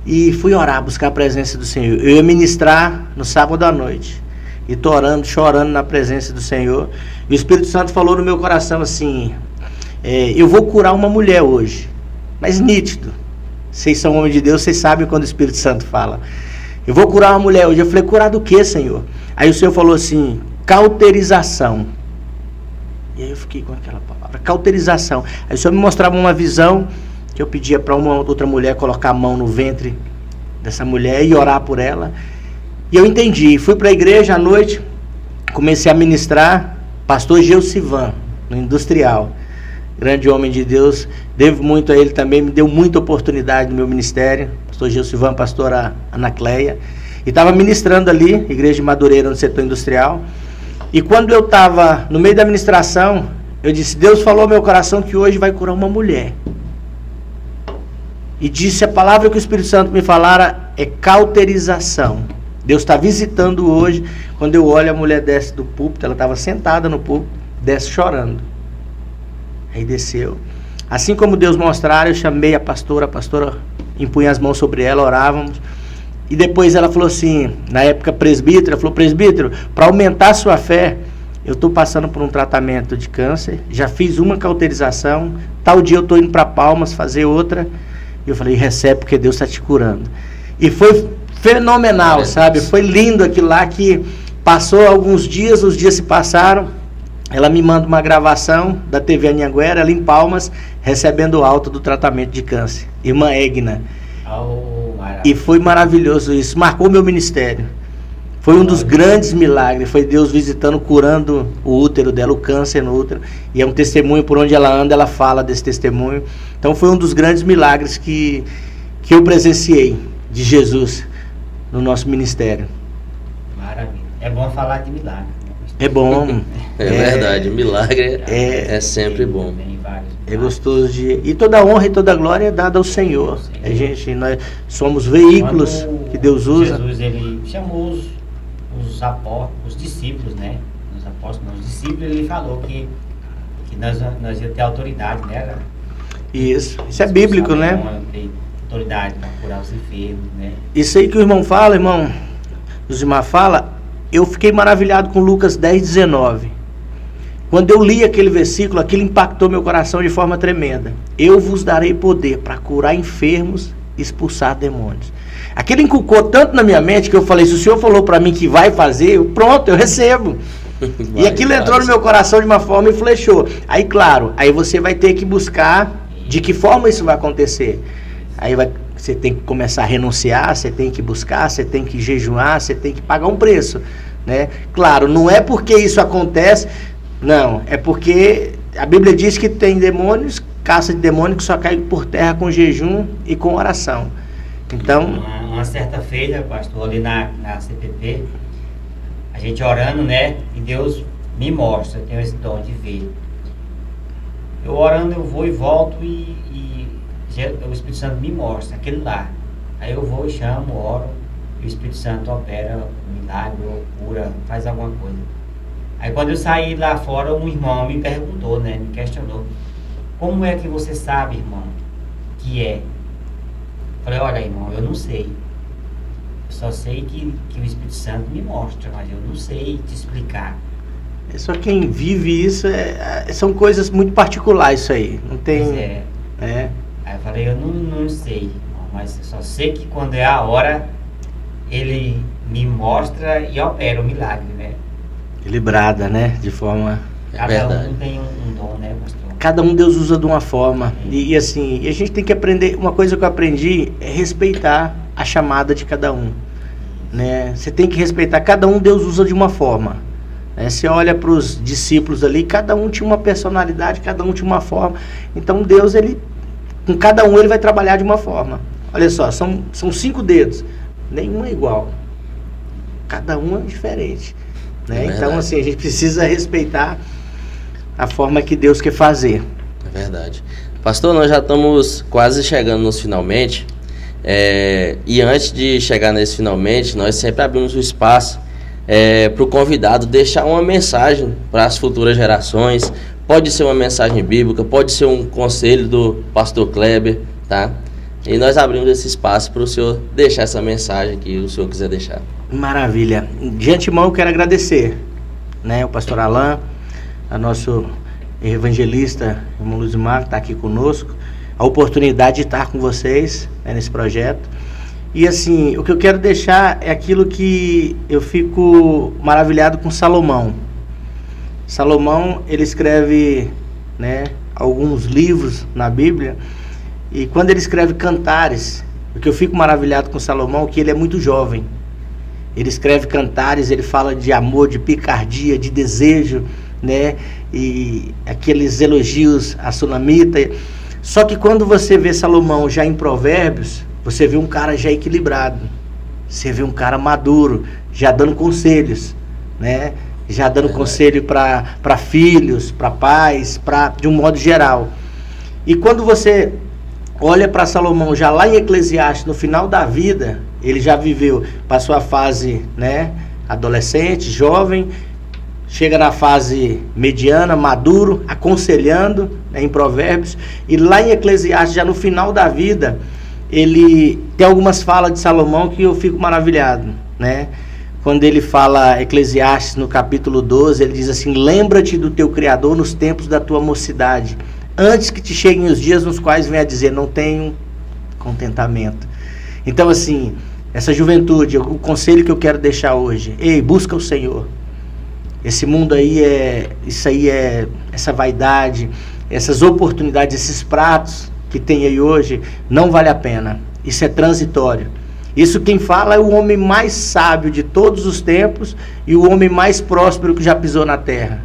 S3: e fui orar, buscar a presença do Senhor. Eu ia ministrar no sábado à noite. E tô orando, chorando na presença do Senhor. E o Espírito Santo falou no meu coração assim, eu vou curar uma mulher hoje. Mas nítido. Vocês são homens de Deus, vocês sabem quando o Espírito Santo fala. Eu vou curar uma mulher hoje. Eu falei, curar do que, Senhor? Aí o Senhor falou assim, cauterização. E aí eu fiquei com aquela palavra, cauterização. Aí o Senhor me mostrava uma visão que eu pedia para uma outra mulher colocar a mão no ventre dessa mulher e orar por ela. E eu entendi, fui para a igreja à noite, comecei a ministrar, pastor Geusivan, no Industrial, grande homem de Deus, devo muito a ele também, me deu muita oportunidade no meu ministério, pastor Geusivan, pastora Anacleia, e estava ministrando ali, igreja de Madureira, no setor industrial, e quando eu estava no meio da ministração, eu disse, Deus falou ao meu coração que hoje vai curar uma mulher, e disse, a palavra que o Espírito Santo me falara é cauterização. Deus está visitando hoje. Quando eu olho, a mulher desce do púlpito, ela estava sentada no púlpito, desce chorando. Aí desceu. Assim como Deus mostrara, eu chamei a pastora impunha as mãos sobre ela, orávamos. E depois ela falou assim, na época presbítero, ela falou, presbítero, para aumentar a sua fé, eu estou passando por um tratamento de câncer, já fiz uma cauterização, tal dia eu estou indo para Palmas fazer outra. E eu falei, recebe porque Deus está te curando. E foi fenomenal, sabe? Foi lindo aquilo lá, que passou alguns dias, os dias se passaram, ela me manda uma gravação da TV Anhanguera, ela em Palmas, recebendo o alta do tratamento de câncer, irmã Egna. E foi maravilhoso isso, marcou meu ministério. Foi um dos grandes milagres, foi Deus visitando, curando o útero dela, o câncer no útero, e é um testemunho, por onde ela anda, ela fala desse testemunho. Então foi um dos grandes milagres que eu presenciei de Jesus no nosso ministério.
S2: Maravilha. É bom falar de milagre.
S3: É bom.
S1: É verdade, milagre é sempre bom.
S3: É gostoso de... E toda a honra e toda a glória é dada ao Senhor. Nós somos veículos que Deus usa.
S2: Jesus, ele chamou os apóstolos, os discípulos, né? Os apóstolos, não, os discípulos, ele falou que nós ia ter autoridade, né?
S3: Isso é bíblico, né?
S2: Ter autoridade para curar os enfermos, né?
S3: Isso aí que o irmão fala, o Zimar fala, eu fiquei maravilhado com Lucas 10:19. Quando eu li aquele versículo, aquilo impactou meu coração de forma tremenda. Eu vos darei poder para curar enfermos e expulsar demônios. Aquilo inculcou tanto na minha mente que eu falei, se o Senhor falou para mim que vai fazer, pronto, eu recebo. E aquilo entrou no meu coração de uma forma e flechou. Aí, claro, aí você vai ter que buscar de que forma isso vai acontecer. Aí você tem que começar a renunciar, você tem que buscar, você tem que jejuar, você tem que pagar um preço, né? Claro, não é porque isso acontece... Não, é porque a Bíblia diz que tem demônios, caça de demônios que só caem por terra com jejum e com oração. Então...
S2: Uma certa feita, pastor, ali na CPP, a gente orando, né? E Deus me mostra, eu tenho esse dom de ver. Eu orando, eu vou e volto e o Espírito Santo me mostra aquele lá. Aí eu vou e chamo, oro, e o Espírito Santo opera um milagre, ou cura, faz alguma coisa. Aí quando eu saí lá fora, um irmão me perguntou, né, me questionou, como é que você sabe, irmão, que é? Falei, olha, irmão, eu não sei. Eu só sei que o Espírito Santo me mostra, mas eu não sei te explicar.
S3: É só quem vive isso, são coisas muito particulares isso aí. Não tem...
S2: Aí eu falei, eu não sei, irmão, mas eu só sei que quando é a hora, ele me mostra e opera o milagre, né?
S3: Equilibrada, né? De forma...
S2: Cada um tem um dom, né, pastor?
S3: Cada um Deus usa de uma forma. E assim, a gente tem que aprender... Uma coisa que eu aprendi é respeitar a chamada de cada um, né? Você tem que respeitar. Cada um Deus usa de uma forma, né? Você olha para os discípulos ali, cada um tinha uma personalidade, cada um tinha uma forma. Então Deus, com cada um ele vai trabalhar de uma forma. Olha só, são 5 dedos. Nenhum é igual. Cada um é diferente. Né? Então, assim, a gente precisa respeitar a forma que Deus quer fazer.
S1: É verdade. Pastor, nós já estamos quase chegando nos finalmente. E antes de chegar nesse finalmente, nós sempre abrimos o espaço para o convidado deixar uma mensagem para as futuras gerações. Pode ser uma mensagem bíblica, pode ser um conselho do pastor Kleber, tá? E nós abrimos esse espaço para o senhor deixar essa mensagem que o senhor quiser deixar.
S3: Maravilha. De antemão eu quero agradecer, né, o pastor Alain, a nosso evangelista, irmão Luzimar, que está aqui conosco, a oportunidade de estar com vocês, né, nesse projeto. E assim, o que eu quero deixar é aquilo que eu fico maravilhado com Salomão. Salomão, ele escreve, né, alguns livros na Bíblia, e quando ele escreve cantares, o que eu fico maravilhado com Salomão é que ele é muito jovem. Ele escreve cantares, ele fala de amor, de picardia, de desejo, né? E aqueles elogios à sunamita. Só que quando você vê Salomão já em Provérbios, você vê um cara já equilibrado. Você vê um cara maduro, já dando conselhos, né? Já dando conselho para filhos, para pais, de um modo geral. E quando você olha para Salomão já lá em Eclesiastes, no final da vida, ele já viveu, passou a fase, né, adolescente, jovem, chega na fase mediana, maduro, aconselhando, né, em Provérbios, e lá em Eclesiastes, já no final da vida, ele tem algumas falas de Salomão que eu fico maravilhado, né? Quando ele fala, Eclesiastes no capítulo 12, ele diz assim: lembra-te do teu Criador nos tempos da tua mocidade, antes que te cheguem os dias nos quais venha a dizer, não tenho contentamento. Então assim, Essa juventude, o conselho que eu quero deixar hoje: ei, busca o Senhor. Esse mundo aí essa vaidade, essas oportunidades, esses pratos que tem aí hoje, não vale a pena. Isso é transitório. Isso quem fala é o homem mais sábio de todos os tempos e o homem mais próspero que já pisou na terra.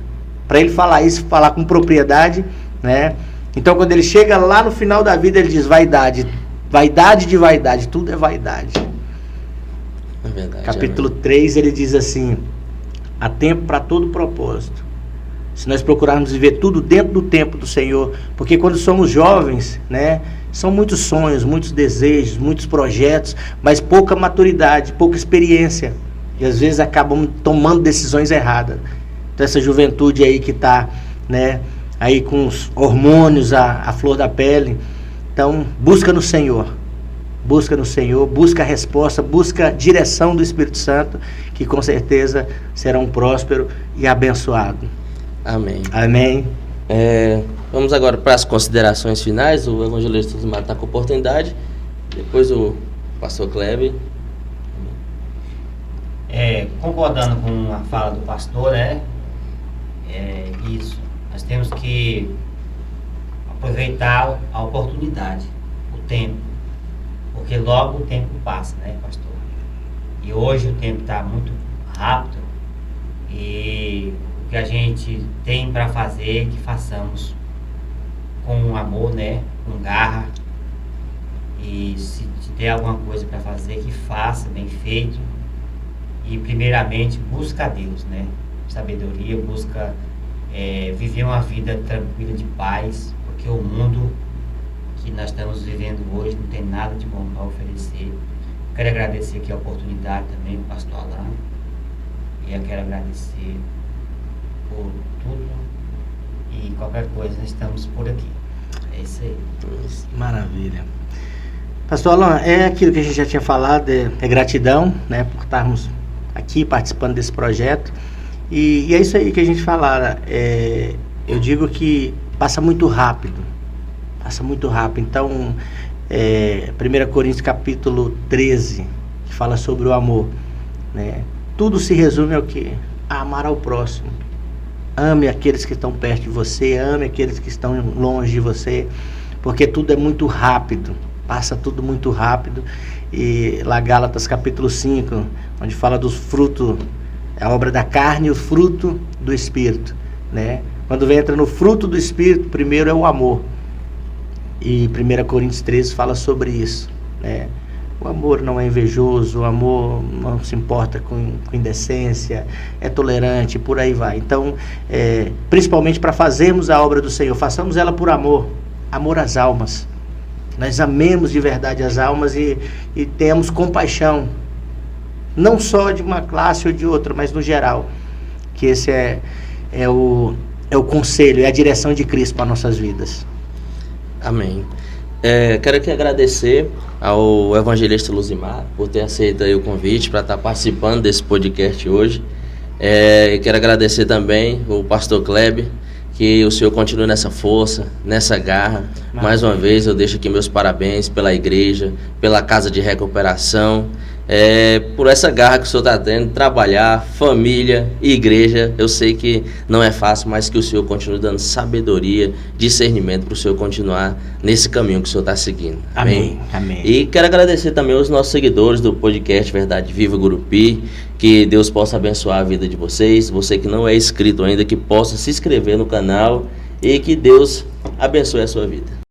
S3: Para ele falar isso, falar com propriedade, né? Então, quando ele chega lá no final da vida, ele diz: vaidade, vaidade de vaidade, tudo é vaidade.
S1: É verdade.
S3: Capítulo 3, ele diz assim: há tempo para todo propósito. Se nós procurarmos viver tudo dentro do tempo do Senhor, porque quando somos jovens, né, são muitos sonhos, muitos desejos, muitos projetos, mas pouca maturidade, pouca experiência, e às vezes acabamos tomando decisões erradas. Então essa juventude aí que está, né, aí com os hormônios à flor da pele, então busca no Senhor, busca a resposta, busca a direção do Espírito Santo, que com certeza serão prósperos e abençoados.
S1: Amém.
S3: Amém.
S1: Vamos agora para as considerações finais. O evangelista Lusimar está com oportunidade. Depois o pastor Kleber.
S2: Concordando com a fala do pastor, né? Isso. Nós temos que aproveitar a oportunidade, o tempo. Porque logo o tempo passa, né, pastor? E hoje o tempo está muito rápido. E o que a gente tem para fazer, que façamos com amor, né? Com garra. E se der alguma coisa para fazer, que faça bem feito. E primeiramente busca a Deus, né? Sabedoria, busca viver uma vida tranquila de paz, porque o mundo que nós estamos vivendo hoje não tem nada de bom para oferecer. Quero agradecer aqui a oportunidade também do pastor Alain. E eu quero agradecer por tudo. E qualquer coisa, estamos por aqui. É isso aí.
S3: Maravilha. Pastor Alain, é aquilo que a gente já tinha falado, é gratidão, né, por estarmos aqui participando desse projeto. E é isso aí que a gente fala. Eu digo que passa muito rápido. Então, 1 Coríntios capítulo 13, que fala sobre o amor, né? Tudo se resume ao quê? A amar ao próximo. Ame aqueles que estão perto de você, ame aqueles que estão longe de você, porque tudo é muito rápido, passa tudo muito rápido. E lá Gálatas capítulo 5, onde fala dos frutos, a obra da carne e o fruto do Espírito, né? Quando entra no fruto do Espírito, primeiro é o amor. E 1 Coríntios 13 fala sobre isso, né? O amor não é invejoso, o amor não se importa com indecência, é tolerante, por aí vai. Então, principalmente para fazermos a obra do Senhor, façamos ela por amor às almas. Nós amemos de verdade as almas e temos compaixão, não só de uma classe ou de outra, mas no geral, que esse é o conselho, é a direção de Cristo para nossas vidas.
S1: Amém. Quero aqui agradecer ao evangelista Lusimar por ter aceito aí o convite para estar participando desse podcast hoje. Quero agradecer também o pastor Kleber, que o senhor continue nessa força, nessa garra. Mais uma vez eu deixo aqui meus parabéns pela igreja, pela casa de recuperação, por essa garra que o senhor está tendo, trabalhar, família e igreja. Eu sei que não é fácil, mas que o senhor continue dando sabedoria, discernimento para o senhor continuar nesse caminho que o senhor está seguindo.
S3: Amém. Amém.
S1: E quero agradecer também aos nossos seguidores do podcast Verdade Viva Gurupi, que Deus possa abençoar a vida de vocês. Você que não é inscrito ainda, que possa se inscrever no canal e que Deus abençoe a sua vida.